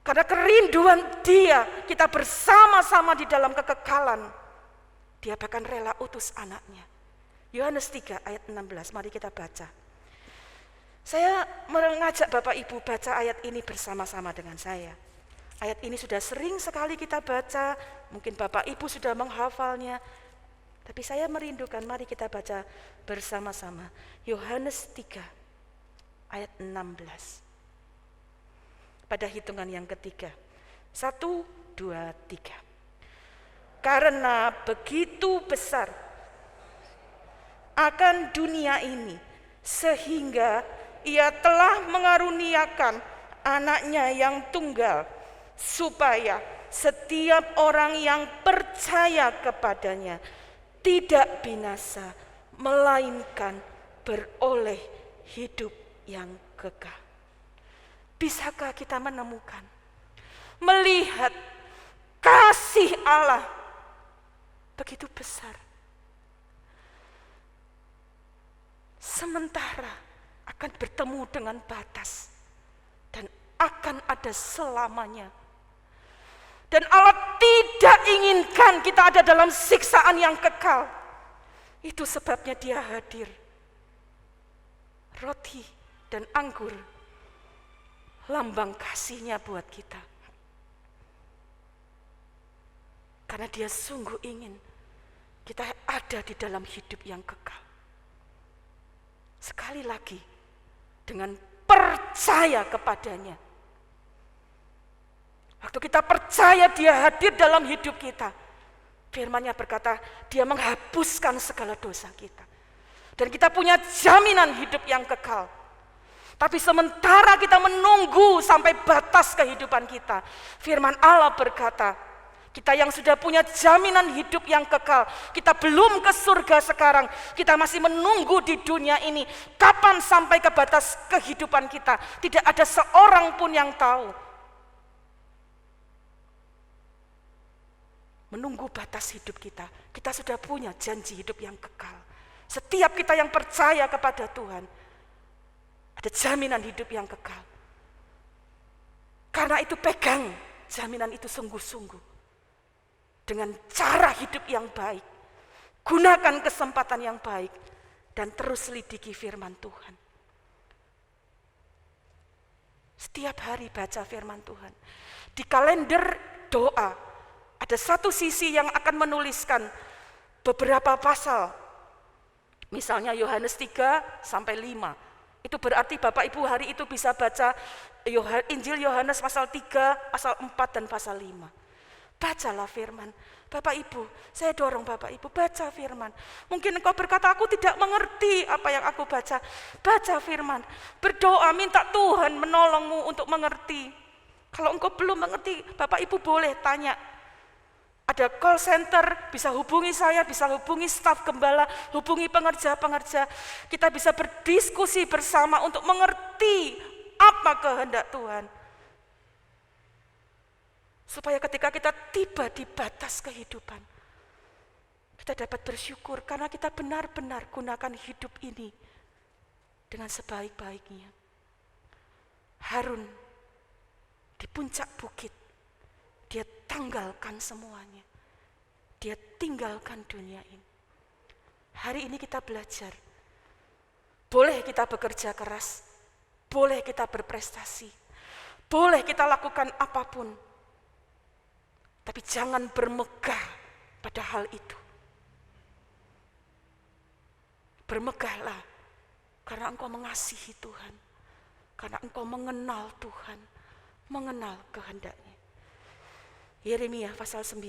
S5: karena kerinduan Dia, kita bersama-sama di dalam kekekalan, Dia bahkan rela utus anaknya. Yohanes 3 ayat 16, mari kita baca. Saya mengajak Bapak Ibu baca ayat ini bersama-sama dengan saya. Ayat ini sudah sering sekali kita baca, mungkin Bapak Ibu sudah menghafalnya, tapi saya merindukan, mari kita baca bersama-sama. Yohanes 3 ayat 16. Pada hitungan yang ketiga. 1, 2, 3. Karena begitu besar akan dunia ini, sehingga Ia telah mengaruniakan anaknya yang tunggal, supaya setiap orang yang percaya kepadanya tidak binasa, melainkan beroleh hidup yang kekal. Bisakah kita menemukan, melihat kasih Allah begitu besar, sementara akan bertemu dengan batas dan akan ada selamanya. Dan Allah tidak inginkan kita ada dalam siksaan yang kekal. Itu sebabnya Dia hadir. Roti dan anggur, lambang kasih-Nya buat kita. Karena Dia sungguh ingin kita ada di dalam hidup yang kekal. Sekali lagi, dengan percaya kepadanya. Waktu kita percaya Dia hadir dalam hidup kita, firman-Nya berkata, Dia menghapuskan segala dosa kita. Dan kita punya jaminan hidup yang kekal. Tapi sementara kita menunggu sampai batas kehidupan kita, firman Allah berkata, kita yang sudah punya jaminan hidup yang kekal, kita belum ke surga sekarang, kita masih menunggu di dunia ini. Kapan sampai ke batas kehidupan kita? Tidak ada seorang pun yang tahu. Menunggu batas hidup kita, kita sudah punya janji hidup yang kekal. Setiap kita yang percaya kepada Tuhan, ada jaminan hidup yang kekal. Karena itu pegang jaminan itu sungguh-sungguh. Dengan cara hidup yang baik, gunakan kesempatan yang baik, dan terus selidiki firman Tuhan. Setiap hari baca firman Tuhan. Di kalender doa, ada satu sisi yang akan menuliskan beberapa pasal. Misalnya Yohanes 3 sampai 5. Itu berarti Bapak Ibu hari itu bisa baca Injil Yohanes pasal 3, pasal 4, dan pasal 5. Bacalah firman. Bapak Ibu, saya dorong Bapak Ibu, baca firman. Mungkin engkau berkata, aku tidak mengerti apa yang aku baca. Baca firman, berdoa, minta Tuhan menolongmu untuk mengerti. Kalau engkau belum mengerti, Bapak Ibu boleh tanya. Ada call center, bisa hubungi saya, bisa hubungi staf gembala, hubungi pengerja-pengerja. Kita bisa berdiskusi bersama untuk mengerti apa kehendak Tuhan. Supaya ketika kita tiba di batas kehidupan, kita dapat bersyukur karena kita benar-benar gunakan hidup ini dengan sebaik-baiknya. Harun di puncak bukit, dia tanggalkan semuanya. Dia tinggalkan dunia ini. Hari ini kita belajar, boleh kita bekerja keras, boleh kita berprestasi, boleh kita lakukan apapun, tapi jangan bermegah pada hal itu. Bermegahlah karena engkau mengasihi Tuhan, karena engkau mengenal Tuhan, mengenal kehendaknya. Yeremia pasal 9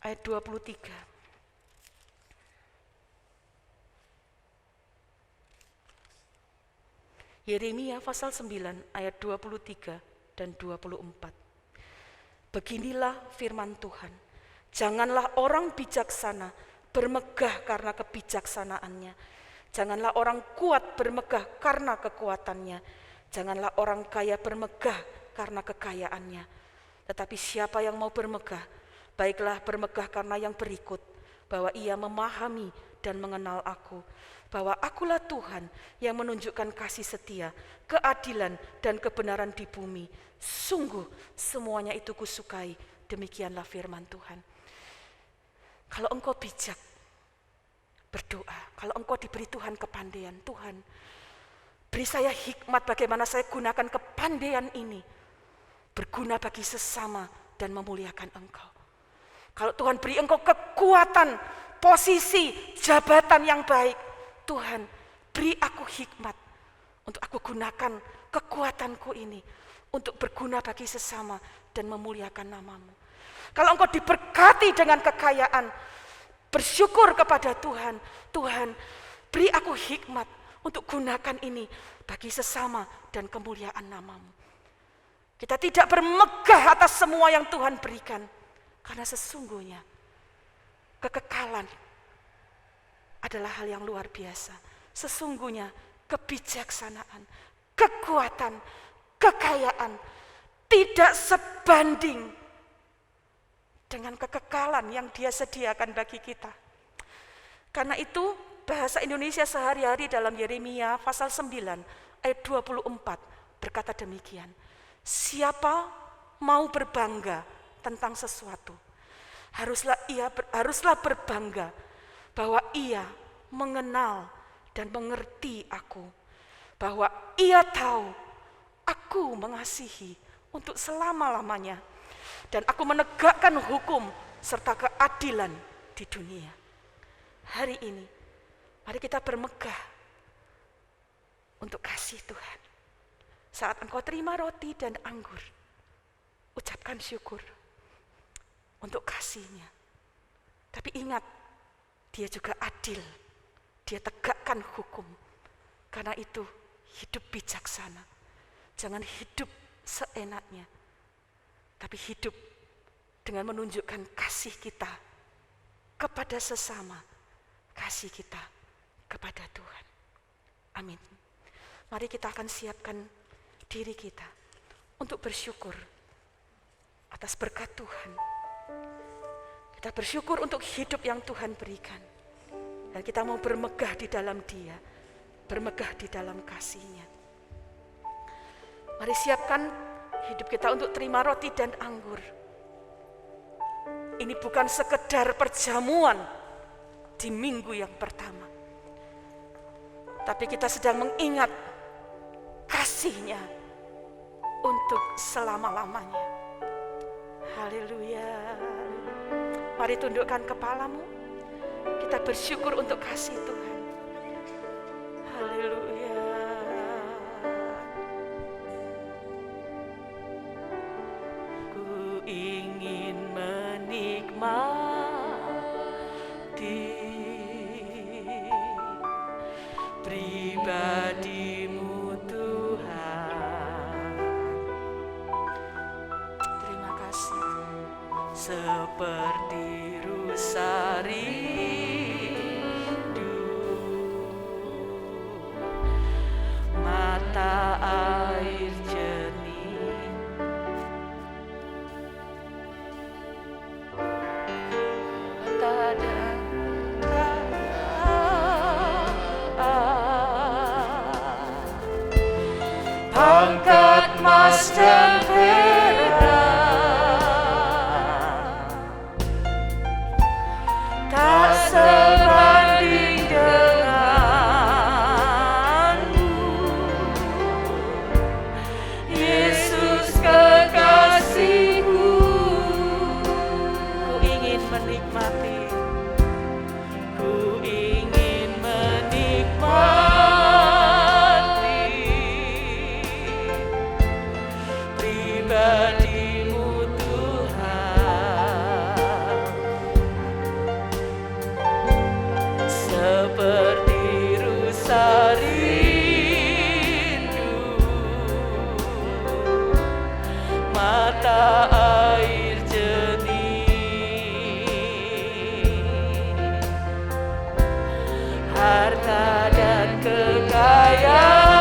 S5: ayat 23. Yeremia pasal 9 ayat 23 dan 24. Beginilah firman Tuhan. Janganlah orang bijaksana bermegah karena kebijaksanaannya. Janganlah orang kuat bermegah karena kekuatannya. Janganlah orang kaya bermegah karena kekayaannya. Tetapi siapa yang mau bermegah, baiklah bermegah karena yang berikut, bahwa ia memahami dan mengenal aku, bahwa akulah Tuhan yang menunjukkan kasih setia, keadilan dan kebenaran di bumi. Sungguh semuanya itu kusukai, demikianlah firman Tuhan. Kalau engkau bijak, berdoa. Kalau engkau diberi Tuhan kepandaian, Tuhan beri saya hikmat bagaimana saya gunakan kepandaian ini berguna bagi sesama dan memuliakan engkau. Kalau Tuhan beri engkau kekuatan, posisi, jabatan yang baik, Tuhan beri aku hikmat untuk aku gunakan kekuatanku ini untuk berguna bagi sesama dan memuliakan namamu. Kalau engkau diberkati dengan kekayaan, bersyukur kepada Tuhan. Tuhan beri aku hikmat untuk gunakan ini bagi sesama dan kemuliaan namamu. Kita tidak bermegah atas semua yang Tuhan berikan, karena sesungguhnya kekekalan adalah hal yang luar biasa. Sesungguhnya kebijaksanaan, kekuatan, kekayaan tidak sebanding dengan kekekalan yang Dia sediakan bagi kita. Karena itu bahasa Indonesia sehari-hari dalam Yeremia pasal 9 ayat 24 berkata demikian. Siapa mau berbangga tentang sesuatu, haruslah berbangga bahwa ia mengenal dan mengerti aku, bahwa ia tahu aku mengasihi untuk selama-lamanya, dan aku menegakkan hukum serta keadilan di dunia. Hari ini, mari kita bermegah untuk kasih Tuhan. Saat engkau terima roti dan anggur, ucapkan syukur untuk kasih-Nya. Tapi ingat, Dia juga adil. Dia tegakkan hukum. Karena itu, hidup bijaksana. Jangan hidup seenaknya, tapi hidup dengan menunjukkan kasih kita kepada sesama, kasih kita kepada Tuhan. Amin. Mari kita akan siapkan diri kita untuk bersyukur atas berkat Tuhan. Kita bersyukur untuk hidup yang Tuhan berikan. Dan kita mau bermegah di dalam Dia, bermegah di dalam kasih-Nya. Mari siapkan hidup kita untuk terima roti dan anggur. Ini bukan sekedar perjamuan di minggu yang pertama, tapi kita sedang mengingat kasih-Nya untuk selama-lamanya. Haleluya. Mari tundukkan kepalamu. Kita bersyukur untuk kasih Tuhan. Haleluya. Ku ingin menikmati pribadi-Mu Tuhan. Terima kasih. Seperti rusa rindu mata air jernih, tak ada emas dan perak tak sebanding denganmu, Yesus kekasihku. Ku ingin menikmati, ku ingin menikmati pribadimu Tuhan, seperti rusa rindu mata air jernih, harta dan kekayaan,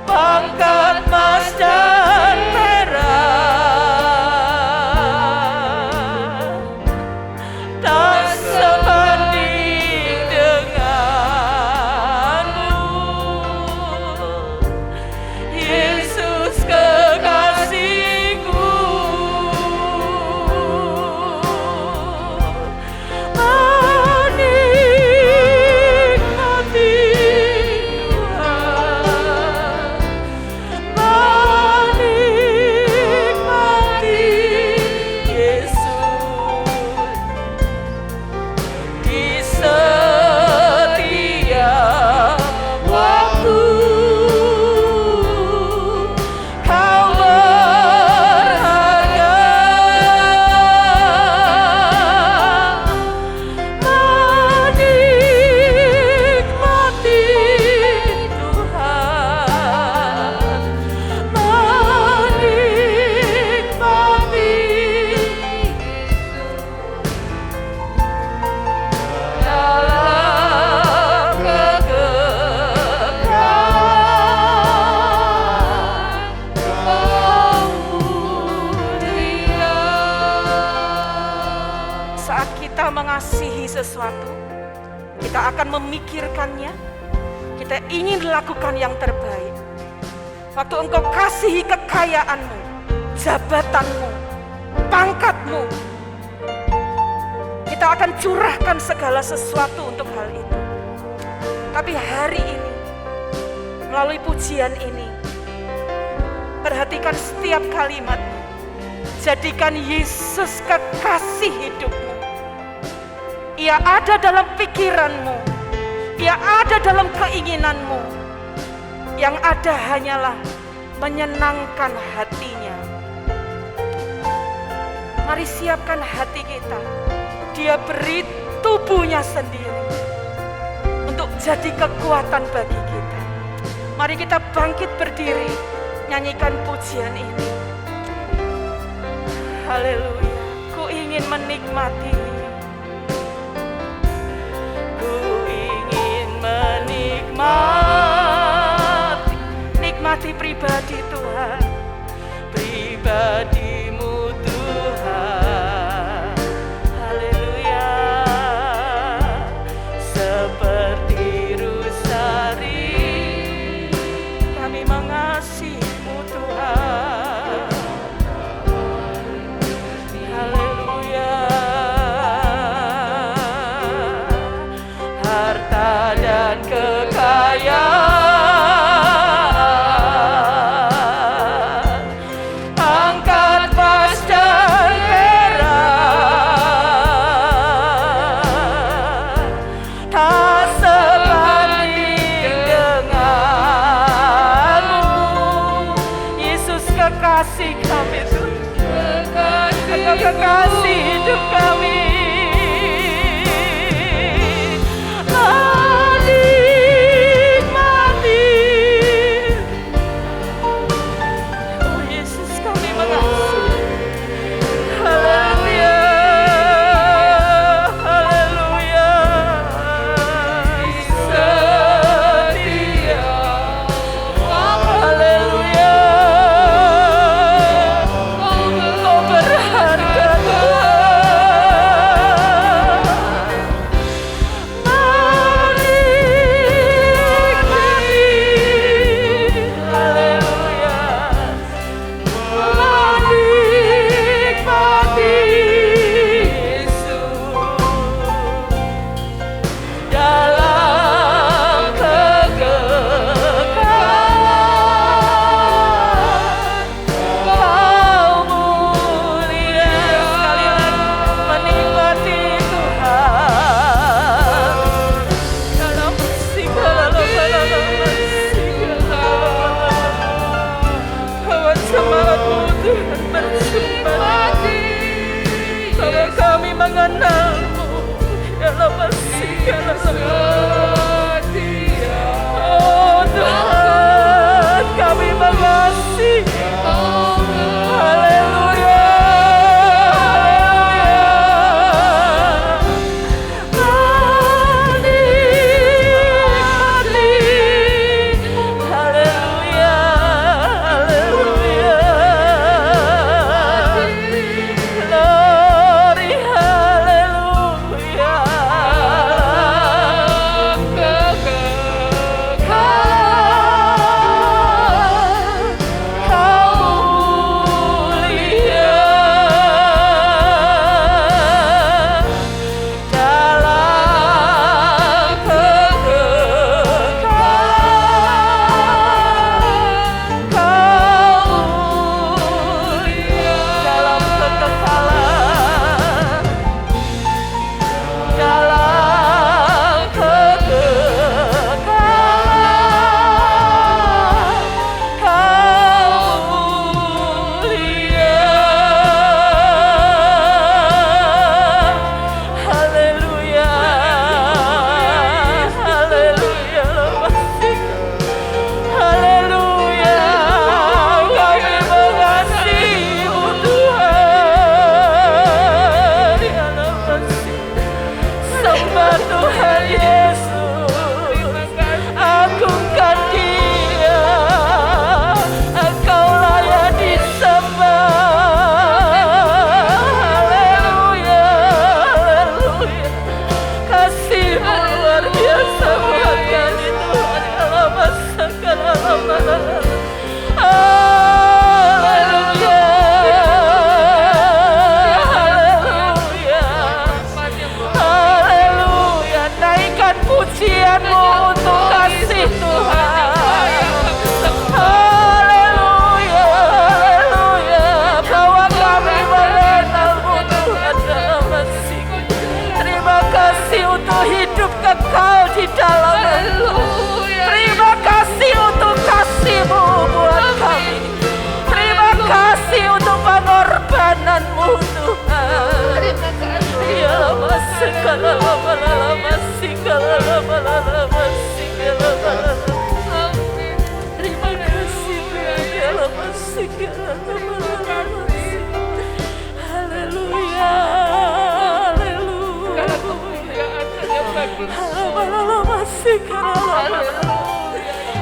S5: pangkat emas dan perak tak sebanding denganmu, Yesus kekasihku. Menikmati Tuhan, menikmati Yesus di setiap waktu. Kau berharga, menikmati Tuhan, menikmati dalam kekekalan mulia. Saat kita mengasihi sesuatu, kita akan memikirkannya, kita ingin lakukan yang terbaik. Waktu engkau kasihi kekayaanmu, jabatanmu, pangkatmu, kita akan curahkan segala sesuatu untuk hal itu. Tapi hari ini, melalui pujian ini, perhatikan setiap kalimatmu. Jadikan Yesus kekasih hidupmu. Ia ada dalam pikiranmu, Ia ada dalam keinginanmu. Yang ada hanyalah menyenangkan hatinya. Mari siapkan hati kita. Dia beri tubuhnya sendiri untuk jadi kekuatan bagi kita. Mari kita bangkit berdiri, nyanyikan pujian ini. Haleluya. Ku ingin menikmati, ku ingin menikmati, nikmati pribadi Tuhan, pribadimu Tuhan. Haleluya. Seperti rusa rindu, kami mengasihimu Tuhan. Haleluya. Harta dan kekayaan, pangkat emas dan perak tak sebanding denganmu, Yesus kekasih kami Tuhan, Engkau kekasih hidup kami. Menikmati, oh Yesus kami mengasihi. Haleluya, haleluya. Setia, haleluya. Kau berharga Tuhan. mengenalmu. Ya masih oh Tuhan, kami mengasihi. Haleluya,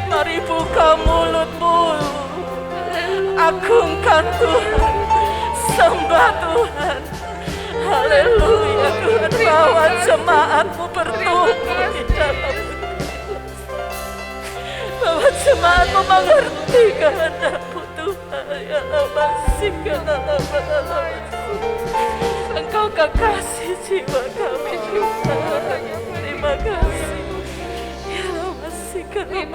S5: mari buka mulutmu, agungkan Tuhan, sembah Tuhan. Haleluya Tuhan, bawa jemaatmu bertumbuh di dalam, bawa jemaatmu mengerti kehendak-Mu Tuhan. Ya Allah, Engkau kekasih jiwa kami Tuhan. Terima kasih. Ya Allah, masih kami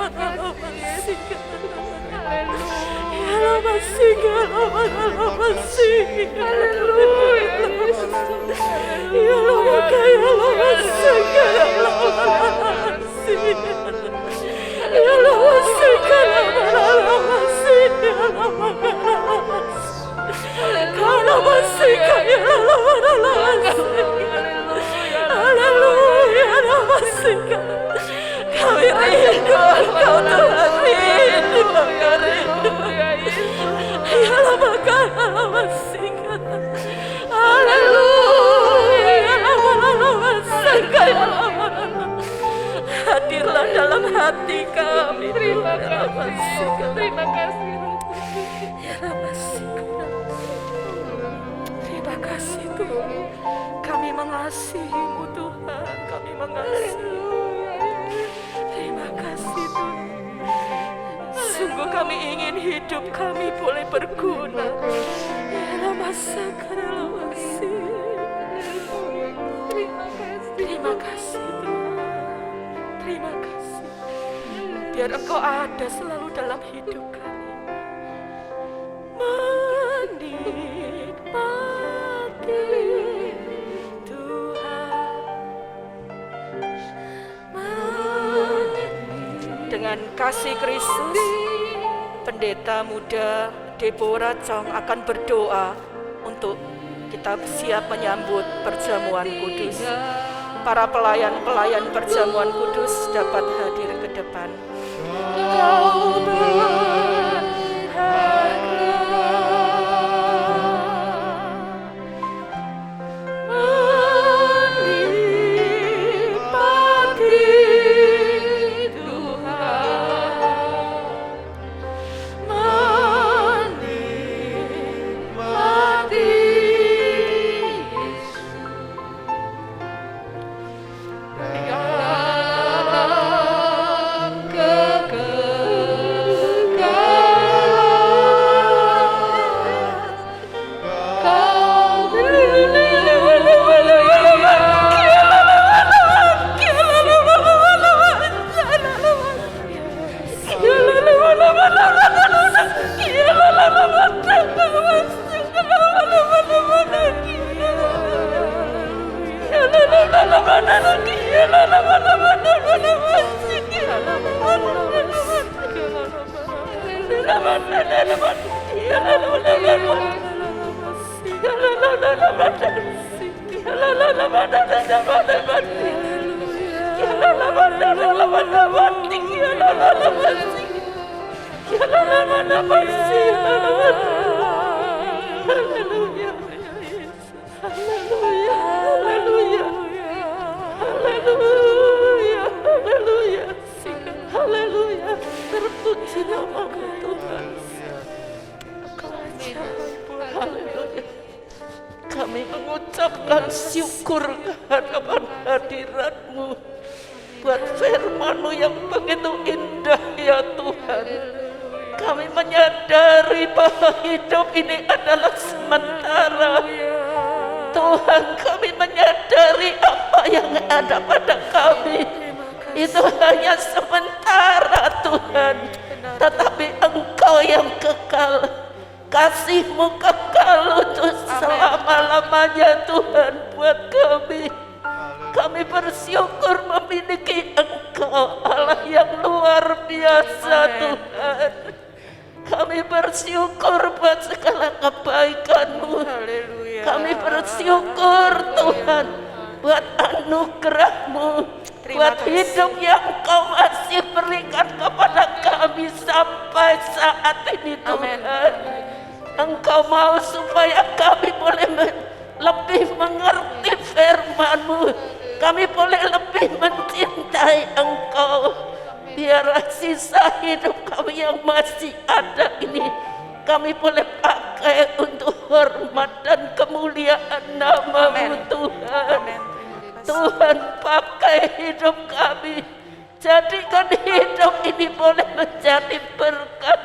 S5: rindu Engkau Tuhan, rindu Engkau, rindu. Ya Allah, masih haleluya, hadirlah dalam hati kami.
S4: Terima kasih, terima kasih.
S5: Terima kasih Tuhan, kami mengasihi-Mu Tuhan, kami mengasihi. Terima kasih Tuhan, sungguh kami ingin hidup kami boleh berguna. Terima kasih Tuhan, terima kasih. Biar Engkau ada selalu dalam hidup kami. Menikmati Tuhan, dengan kasih Kristus, pendeta muda Deborah Chong akan berdoa untuk Kita siap menyambut perjamuan kudus. Para pelayan-pelayan perjamuan kudus dapat hadir ke depan.
S4: Kau berharga, menikmati Tuhan, menikmati Yesus. Terpuji nama-Mu Tuhan. Haleluya. Kami mengucapkan syukur kehadapan hadirat-Mu buat firman-Mu yang begitu indah ya Tuhan. Kami menyadari bahwa hidup ini adalah sementara. Tuhan, kami menyadari apa yang ada pada kami itu hanya sementara Tuhan, tetapi Engkau yang kekal, kasih-Mu kekal untuk selama-lamanya Tuhan buat kami. Kami bersyukur memiliki Engkau, Allah yang luar biasa Tuhan. Kami bersyukur buat segala kebaikan-Mu. Kami bersyukur Tuhan buat anugerah-Mu, buat hidup yang Kau masih berikan kepada kami sampai saat ini Tuhan. Engkau mau supaya kami boleh lebih mengerti firman-Mu, kami boleh lebih mencintai Engkau. Biarlah sisa hidup kami yang masih ada ini kami boleh pakai untuk hormat dan kemuliaan nama-Mu Tuhan. Tuhan, pakai hidup kami, jadikan hidup ini boleh menjadi berkat.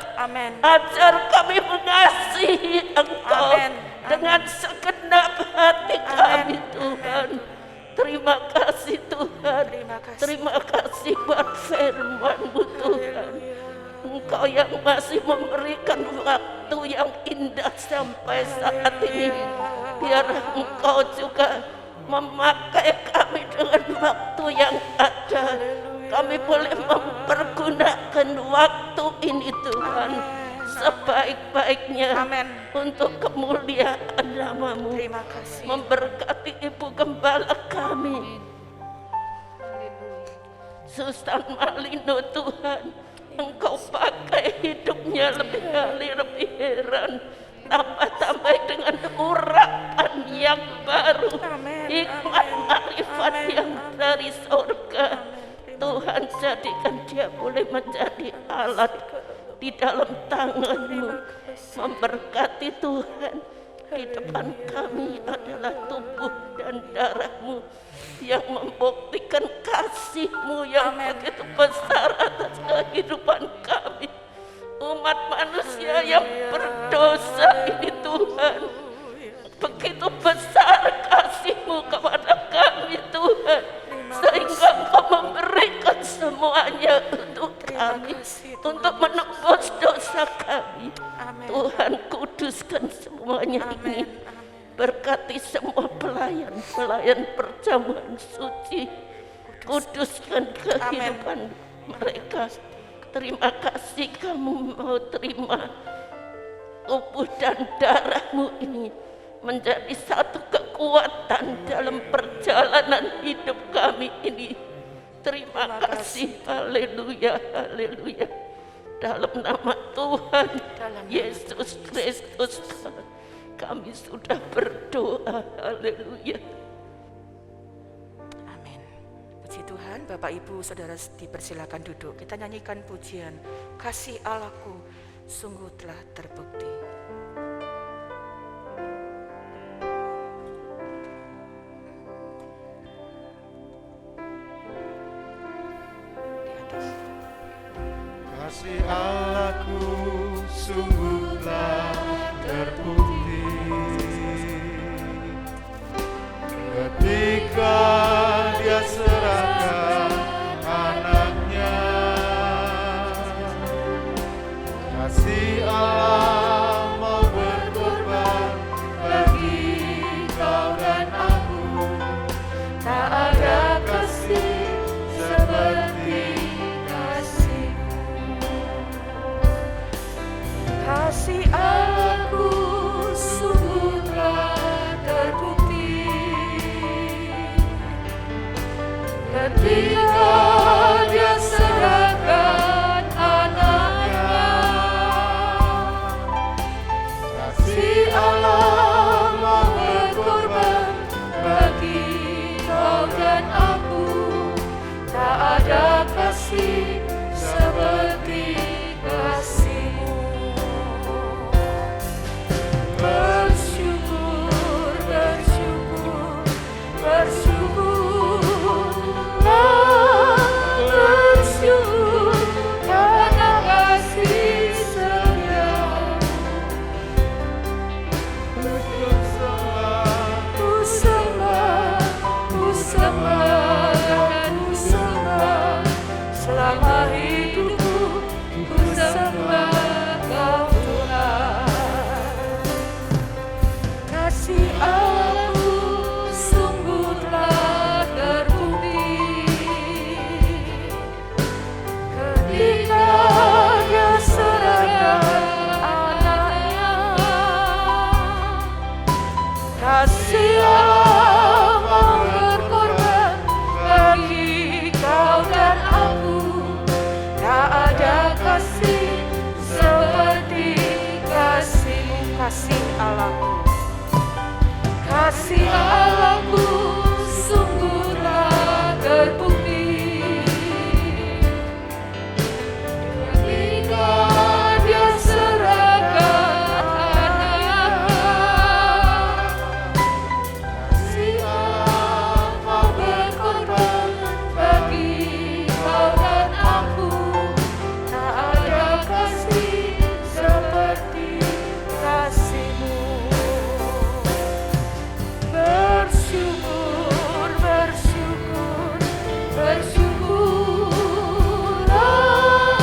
S4: Ajar kami mengasihi Engkau dengan segenap hati kami Tuhan. Terima kasih Tuhan. Terima kasih buat firman-Mu Tuhan. Engkau yang masih memberikan waktu yang indah sampai saat ini. Biar Engkau juga memakai kami dengan waktu yang ada. Kami boleh mempergunakan waktu ini Tuhan sebaik-baiknya untuk kemuliaan nama-Mu.
S5: Terima kasih.
S4: Memberkati Ibu Gembala kami Susan Malino Tuhan, Engkau pakai hidupnya lebih hari lebih heran, tambah-tambah dengan urapan yang baru, hikmat marifat yang dari surga. Tuhan, jadikan dia boleh menjadi alat di dalam tangan-Mu. Memberkati Tuhan, di depan kami adalah tubuh dan darah-Mu yang membuktikan kasih-Mu yang begitu besar atas kehidupan kami, umat manusia yang berdosa ini Tuhan. Begitu besar kasih-Mu kepada kami Tuhan, sehingga Engkau memberikan semuanya untuk kami, untuk menebus dosa kami. Tuhan, kuduskan semuanya ini. Berkati semua pelayan-pelayan perjamuan suci, kuduskan kehidupan mereka. Terima kasih Kamu mau terima tubuh dan darah-Mu ini menjadi satu kekuatan dalam perjalanan hidup kami ini. Terima kasih, haleluya, haleluya. Dalam nama Tuhan Yesus Kristus kami sudah berdoa, haleluya.
S5: Amin. Puji Tuhan, Bapak Ibu Saudara dipersilakan duduk. Kita nyanyikan pujian Kasih Allahku sungguh telah terbukti.
S2: Kasih Allahku sungguhlah terbukti ketika Dia serahkan anaknya. Kasih Allah mau berkorban bagi kau dan aku. Tak ada kasih seperti
S5: Kasih Allahku sungguh telah terbukti ketika Dia serahkan anaknya. Kasih Allah mau berkorban bagi kau dan aku. Tak ada kasih seperti kasih-Mu. Bersyukur, bersyukur, bersyukurlah, bersyukur karena kasih setia-Mu. Ku sembah, ku sembah, dan ku sembah selama hidupku. Ku sembah Kau Tuhan. Kasih Allahku sungguh telah terbukti ketika Dia serahkan anaknya. Kasih Allah mau berkorban bagi kau dan aku. Tak ada kasih seperti kasih-Mu. Kasih Allahku, kasih Allahku sungguh telah terbukti ketika Dia serahkan anaknya. Kasih Allah mau berkorban bagi kau dan aku. Tak ada kasih seperti kasih-Mu. Bersyukur, bersyukur, bersyukurlah,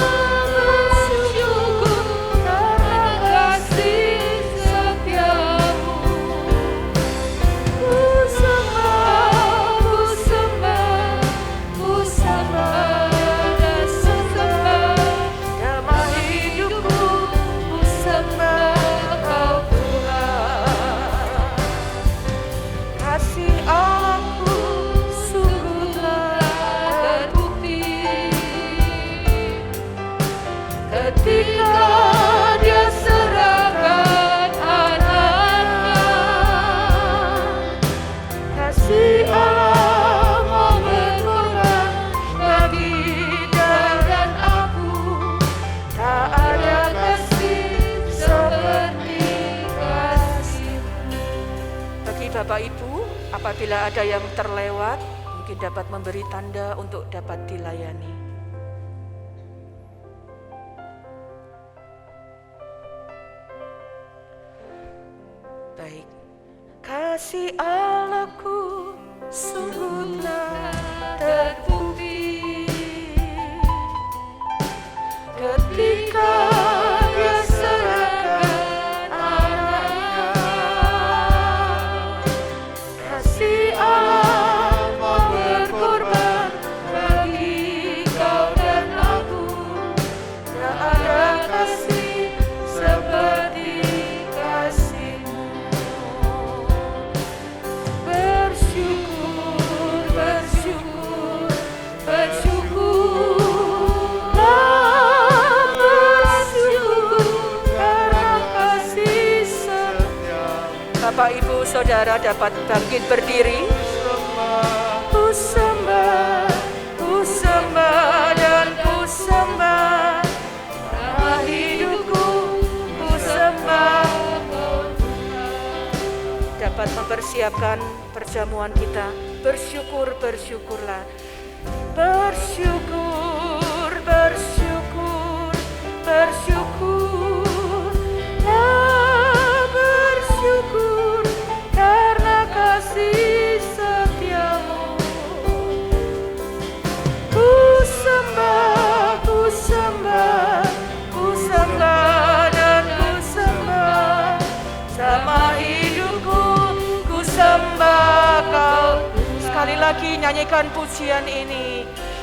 S5: bersyukur karena kasih setia-Mu. Ku sembah, ku sembah, ku sembah dan sembah dalam hidupku. Ku sembah Kau Tuhan. Kasih Allahku sungguh telah terbukti ketika Dia serahkan anaknya. Kasih Allah mau berkorban bagi kau dan aku. Tak ada kasih seperti kasih-Mu. Bagi Bapak Ibu, apabila ada yang terlewat, mungkin dapat memberi tanda untuk dapat dilayani. Baik. Kasih Allahku sungguh telah terbukti ketika Dia serahkan anaknya. Kasih Allah mau berkorban bagi kau dan aku. Tak ada kasih seperti kasih-Mu. Bapak, Ibu, Saudara dapat bangkit berdiri. Ku sembah dan ku sembah, nama hidupku ku sembah. Dapat mempersiapkan perjamuan kita. Bersyukur, bersyukurlah. Bersyukur, bersyukur, bersyukur. Bersyukur karena kasih setiamu. Ku sembah, ku sembah, ku sembah dan ku sembah, sama hidupku ku sembah Kau. Sekali lagi nyanyikan pujian ini.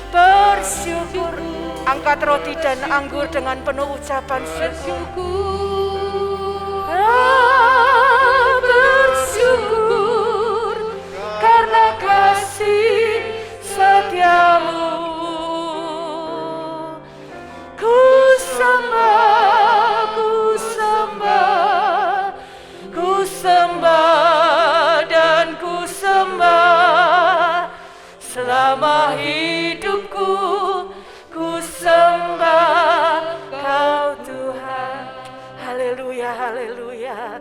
S5: Bersyukur, angkat roti dan anggur dengan penuh ucapan syukur. Bersyukur karena kasih setiamu. Ku sembah, ku sembah, ku sembah dan ku sembah, selama hidupku ku sembah Kau Tuhan. Haleluya, haleluya.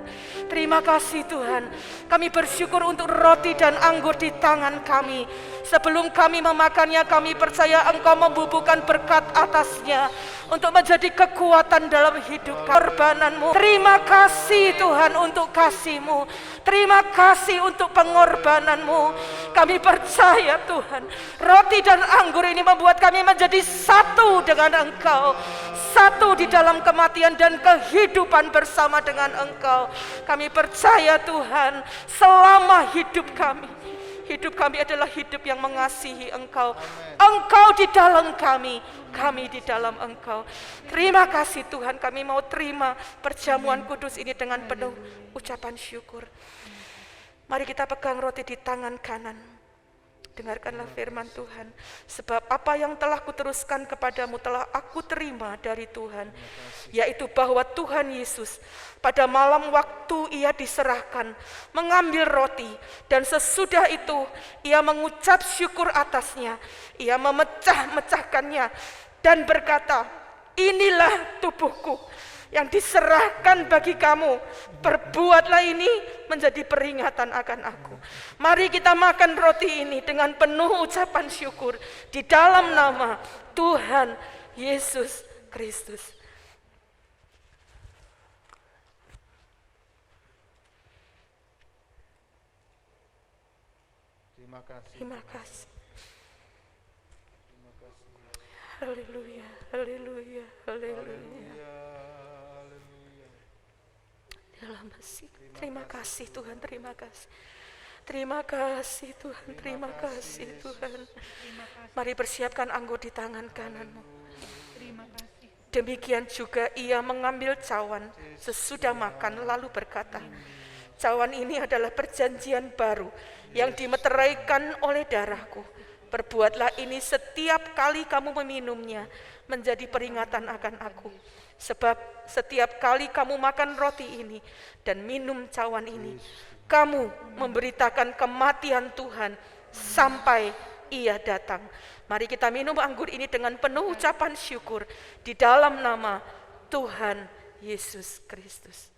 S5: Terima kasih Tuhan. Kami bersyukur untuk roti dan anggur di tangan kami. Sebelum kami memakannya, kami percaya Engkau membubuhkan berkat atasnya untuk menjadi kekuatan dalam hidup korbananmu. Terima kasih Tuhan untuk kasih-Mu. Terima kasih untuk pengorbananmu. Kami percaya Tuhan, roti dan anggur ini membuat kami menjadi satu dengan Engkau. Satu di dalam kematian dan kehidupan bersama dengan Engkau. Kami percaya Tuhan, selama hidup kami adalah hidup yang mengasihi Engkau. Engkau di dalam kami di dalam Engkau. Terima kasih Tuhan, kami mau terima perjamuan kudus ini dengan penuh ucapan syukur. Mari kita pegang roti di tangan kanan. Dengarkanlah firman Tuhan. Sebab apa yang telah kuteruskan kepadamu telah aku terima dari Tuhan, yaitu bahwa Tuhan Yesus pada malam waktu Ia diserahkan mengambil roti, dan sesudah itu Ia mengucap syukur atasnya. Ia memecah-mecahkannya dan berkata, inilah tubuhku yang diserahkan bagi kamu. Perbuatlah ini menjadi peringatan akan aku. Mari kita makan roti ini dengan penuh ucapan syukur di dalam nama Tuhan Yesus Kristus.
S2: Terima kasih.
S5: Terima kasih. Haleluya, haleluya, haleluya. Dalam kasih. Terima kasih Tuhan, terima kasih. Terima kasih Tuhan, terima kasih Tuhan. Mari persiapkan anggur di tangan kananmu. Demikian juga Ia mengambil cawan sesudah makan lalu berkata, cawan ini adalah perjanjian baru yang dimeteraikan oleh darahku. Perbuatlah ini setiap kali kamu meminumnya menjadi peringatan akan aku. Sebab setiap kali kamu makan roti ini dan minum cawan ini, kamu memberitakan kematian Tuhan sampai Ia datang. Mari kita minum anggur ini dengan penuh ucapan syukur di dalam nama Tuhan Yesus Kristus.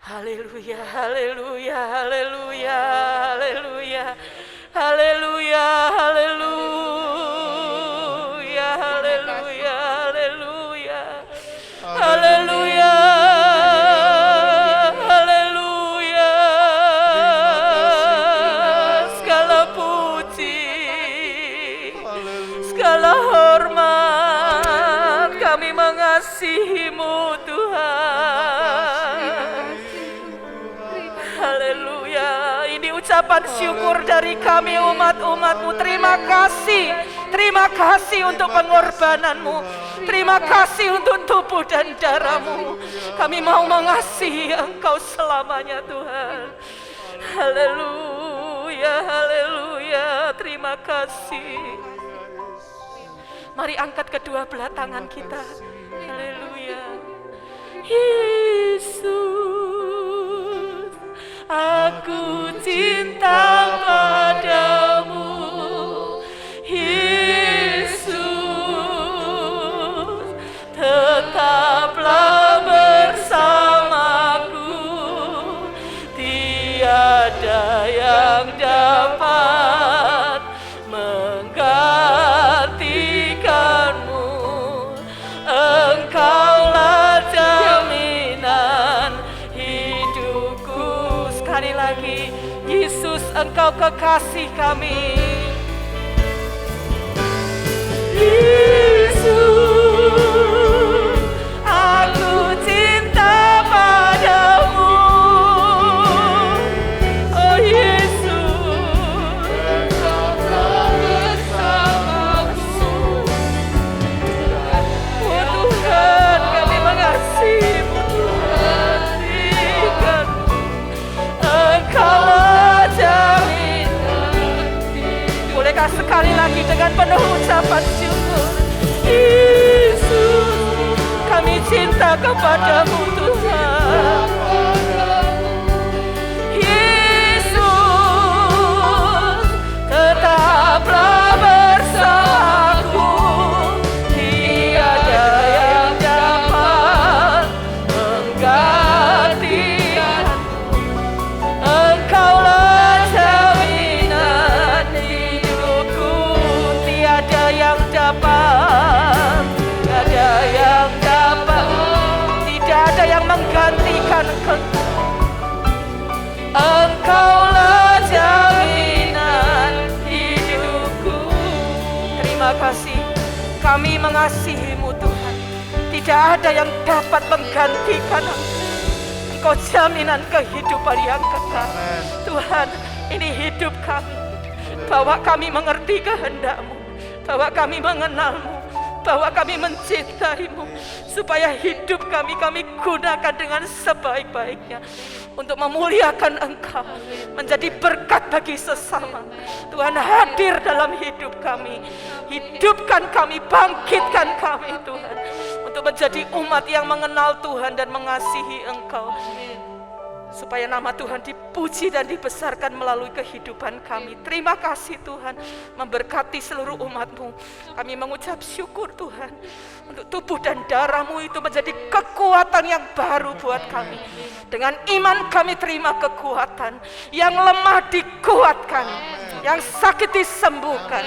S5: Haleluya, haleluya, haleluya, haleluya. Haleluya, haleluya, haleluya, haleluya, haleluya, haleluya. Segala puji, segala hormat, kami mengasihi-Mu Tuhan. Haleluya. Ini ucapan syukur dari kami umat-umat-Mu. Terima kasih untuk pengorbanan-Mu. Terima kasih untuk tubuh dan darah-Mu. Kami mau mengasihi Engkau selamanya Tuhan. Haleluya, haleluya. Terima kasih. Mari angkat kedua belah tangan kita. Haleluya. Yesus, aku cinta padamu. Yesus, tetaplah bersamaku. Tiada yang dapat menggantikanmu. Engkaulah jaminan hidupku. Sekali lagi, Yesus, Engkau kekasih kami. Yesus, aku cinta padamu. Oh Yesus, Engkau bersamaku. Oh Tuhan, kami mengasihi-Mu Tuhan. Engkaulah jaminan. Bolehkah sekali lagi dengan penuh ucapan syukur? Yesus, kami cinta kepadamu Tuhan. Yesus, tetaplah bersamaku. Tiada yang dapat menggantikanmu. Engkaulah jaminan hidupku. Tiada yang dapat, tiada yang dapat, tidak ada yang menggantikan Engkaulah jaminan hidupku. Terima kasih, kami mengasihi-Mu Tuhan. Tidak ada yang dapat menggantikan Engkau, jaminan kehidupan yang kekal. Tuhan, ini hidup kami, bahwa kami mengerti kehendak-Mu, bahwa kami mengenal-Mu, bahwa kami mencintai-Mu, supaya hidup kami gunakan dengan sebaik-baiknya untuk memuliakan Engkau, menjadi berkat bagi sesama. Tuhan, hadir dalam hidup kami, hidupkan kami, bangkitkan kami Tuhan, untuk menjadi umat yang mengenal Tuhan dan mengasihi Engkau, supaya nama Tuhan dipuji dan dibesarkan melalui kehidupan kami. Terima kasih Tuhan, memberkati seluruh umat-Mu. Kami mengucap syukur Tuhan, untuk tubuh dan darah-Mu itu menjadi kekuatan yang baru buat kami. Dengan iman kami terima kekuatan, yang lemah dikuatkan, yang sakit disembuhkan.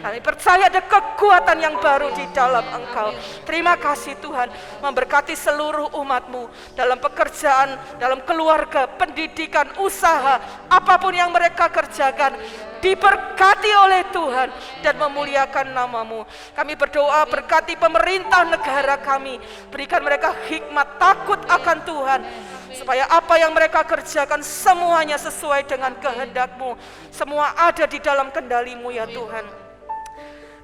S5: Kami percaya ada kekuatan yang baru di dalam Engkau. Terima kasih Tuhan, memberkati seluruh umat-Mu dalam pekerjaan, dalam keluarga, pendidikan, usaha, apapun yang mereka kerjakan, diberkati oleh Tuhan dan memuliakan nama-Mu. Kami berdoa, berkati pemerintah negara kami, berikan mereka hikmat, takut akan Tuhan, supaya apa yang mereka kerjakan semuanya sesuai dengan kehendak-Mu, semua ada di dalam kendali-Mu ya Tuhan.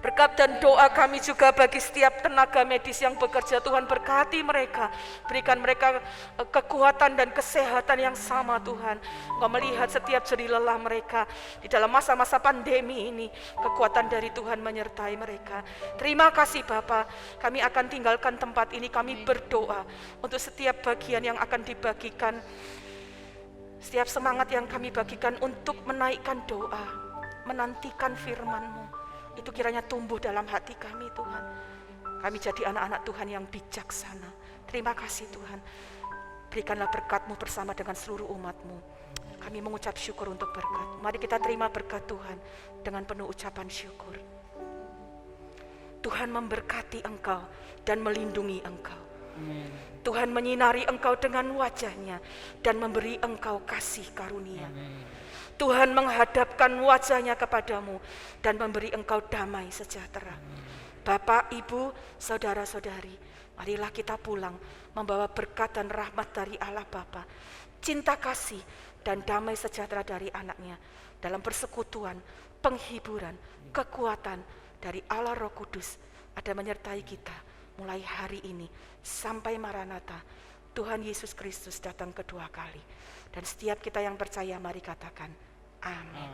S5: Berkat dan doa kami juga bagi setiap tenaga medis yang bekerja. Tuhan, berkati mereka, berikan mereka kekuatan dan kesehatan yang sama Tuhan. Engkau melihat setiap jeri lelah mereka di dalam masa-masa pandemi ini. Kekuatan dari Tuhan menyertai mereka. Terima kasih Bapa, kami akan tinggalkan tempat ini. Kami berdoa untuk setiap bagian yang akan dibagikan, setiap semangat yang kami bagikan untuk menaikkan doa, menantikan firman-Mu, itu kiranya tumbuh dalam hati kami Tuhan. Kami jadi anak-anak Tuhan yang bijaksana. Terima kasih Tuhan. Berikanlah berkat-Mu bersama dengan seluruh umat-Mu. Kami mengucap syukur untuk berkat. Mari kita terima berkat Tuhan dengan penuh ucapan syukur. Tuhan memberkati engkau dan melindungi engkau. Tuhan menyinari engkau dengan wajah-Nya dan memberi engkau kasih karunia. Tuhan menghadapkan wajah-Nya kepadamu dan memberi engkau damai sejahtera. Bapak, Ibu, saudara-saudari, marilah kita pulang membawa berkat dan rahmat dari Allah Bapa, cinta kasih dan damai sejahtera dari anak-Nya, dalam persekutuan, penghiburan, kekuatan dari Allah Roh Kudus ada menyertai kita mulai hari ini sampai Maranatha, Tuhan Yesus Kristus datang kedua kali. Dan setiap kita yang percaya, mari katakan amin.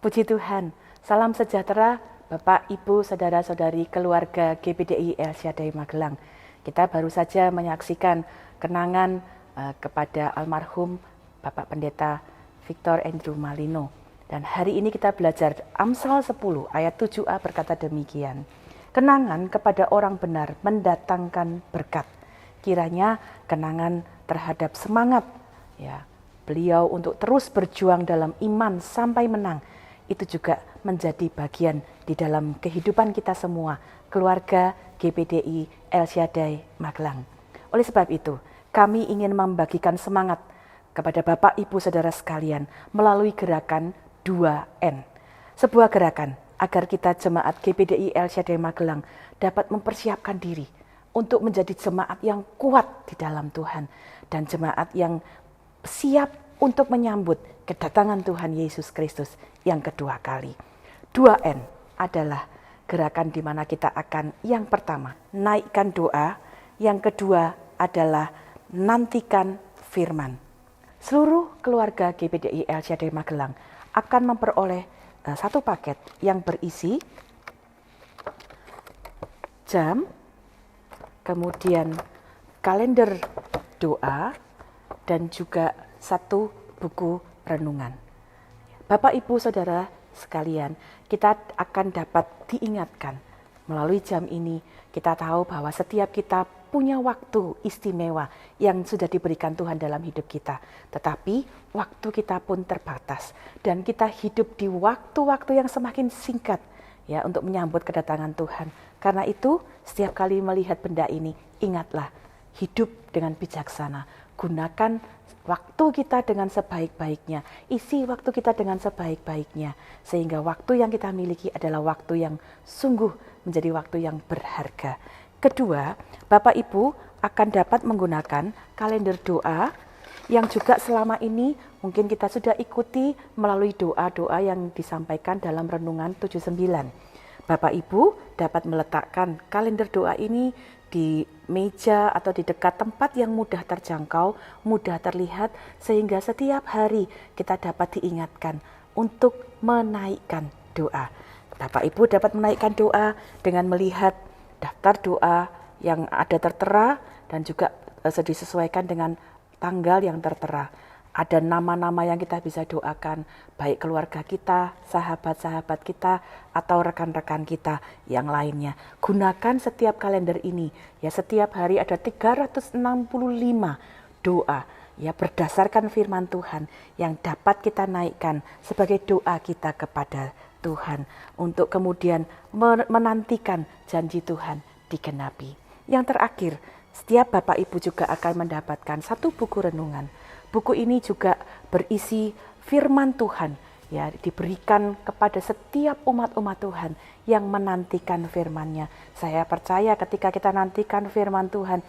S5: Puji Tuhan, salam sejahtera Bapak, Ibu, Saudara-saudari keluarga GBDI El Shaddai Magelang. Kita baru saja menyaksikan kenangan kepada almarhum Bapak Pendeta Victor Andrew Malino. Dan hari ini kita belajar Amsal 10 ayat 7a berkata demikian. Kenangan kepada orang benar mendatangkan berkat. Kiranya kenangan terhadap semangat ya beliau untuk terus berjuang dalam iman sampai menang. Itu juga menjadi bagian di dalam kehidupan kita semua, keluarga GBDI El Shaddai Magelang. Oleh sebab itu, kami ingin membagikan semangat kepada Bapak, Ibu, Saudara sekalian melalui gerakan 2N. Sebuah gerakan agar kita jemaat GBDI El Shaddai Magelang dapat mempersiapkan diri untuk menjadi jemaat yang kuat di dalam Tuhan dan jemaat yang siap untuk menyambut kedatangan Tuhan Yesus Kristus yang kedua kali. 2N adalah gerakan di mana kita akan yang pertama naikkan doa, yang kedua adalah nantikan firman. Seluruh keluarga GBDI El Shaddai Magelang akan memperoleh satu paket yang berisi jam, kemudian kalender doa, dan juga satu buku renungan. Bapak, Ibu, Saudara sekalian, kita akan dapat diingatkan melalui jam ini. Kita tahu bahwa setiap kita punya waktu istimewa yang sudah diberikan Tuhan dalam hidup kita. Tetapi waktu kita pun terbatas dan kita hidup di waktu-waktu yang semakin singkat ya untuk menyambut kedatangan Tuhan. Karena itu setiap kali melihat benda ini, ingatlah hidup dengan bijaksana. Gunakan waktu kita dengan sebaik-baiknya, isi waktu kita dengan sebaik-baiknya, sehingga waktu yang kita miliki adalah waktu yang sungguh menjadi waktu yang berharga. Kedua, Bapak Ibu akan dapat menggunakan kalender doa yang juga selama ini mungkin kita sudah ikuti melalui doa-doa yang disampaikan dalam Renungan 79. Bapak Ibu dapat meletakkan kalender doa ini di meja atau di dekat tempat yang mudah terjangkau, mudah terlihat, sehingga setiap hari kita dapat diingatkan untuk menaikkan doa. Bapak Ibu dapat menaikkan doa dengan melihat daftar doa yang ada tertera dan juga disesuaikan dengan tanggal yang tertera. Ada nama-nama yang kita bisa doakan, baik keluarga kita, sahabat-sahabat kita, atau rekan-rekan kita yang lainnya. Gunakan setiap kalender ini, ya setiap hari ada 365 doa, ya berdasarkan firman Tuhan yang dapat kita naikkan sebagai doa kita kepada Tuhan untuk kemudian menantikan janji Tuhan digenapi. Yang terakhir, setiap Bapak Ibu juga akan mendapatkan satu buku renungan. Buku ini juga berisi firman Tuhan, ya diberikan kepada setiap umat-umat Tuhan yang menantikan firman-Nya. Saya percaya ketika kita nantikan firman Tuhan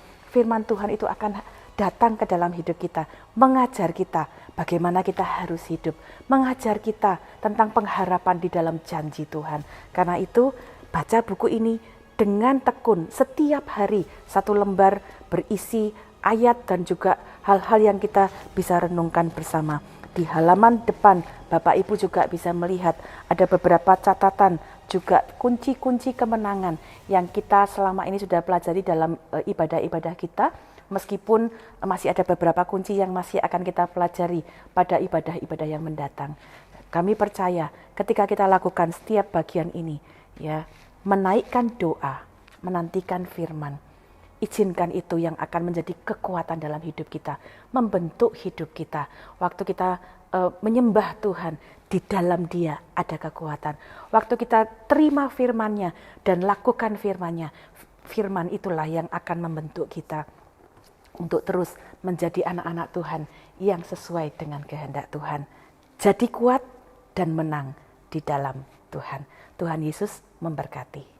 S5: itu akan datang ke dalam hidup kita, mengajar kita bagaimana kita harus hidup, mengajar kita tentang pengharapan di dalam janji Tuhan. Karena itu, baca buku ini dengan tekun setiap hari, satu lembar berisi ayat dan juga hal-hal yang kita bisa renungkan bersama. Di halaman depan Bapak Ibu juga bisa melihat ada beberapa catatan juga kunci-kunci kemenangan yang kita selama ini sudah pelajari dalam ibadah-ibadah kita, meskipun masih ada beberapa kunci yang masih akan kita pelajari pada ibadah-ibadah yang mendatang. Kami percaya ketika kita lakukan setiap bagian ini, ya, menaikkan doa, menantikan firman, izinkan itu yang akan menjadi kekuatan dalam hidup kita, membentuk hidup kita. Waktu kita menyembah Tuhan, di dalam Dia ada kekuatan. Waktu kita terima firman-Nya dan lakukan firman-Nya, firman itulah yang akan membentuk kita untuk terus menjadi anak-anak Tuhan yang sesuai dengan kehendak Tuhan. Jadi kuat dan menang di dalam Tuhan. Tuhan Yesus memberkati.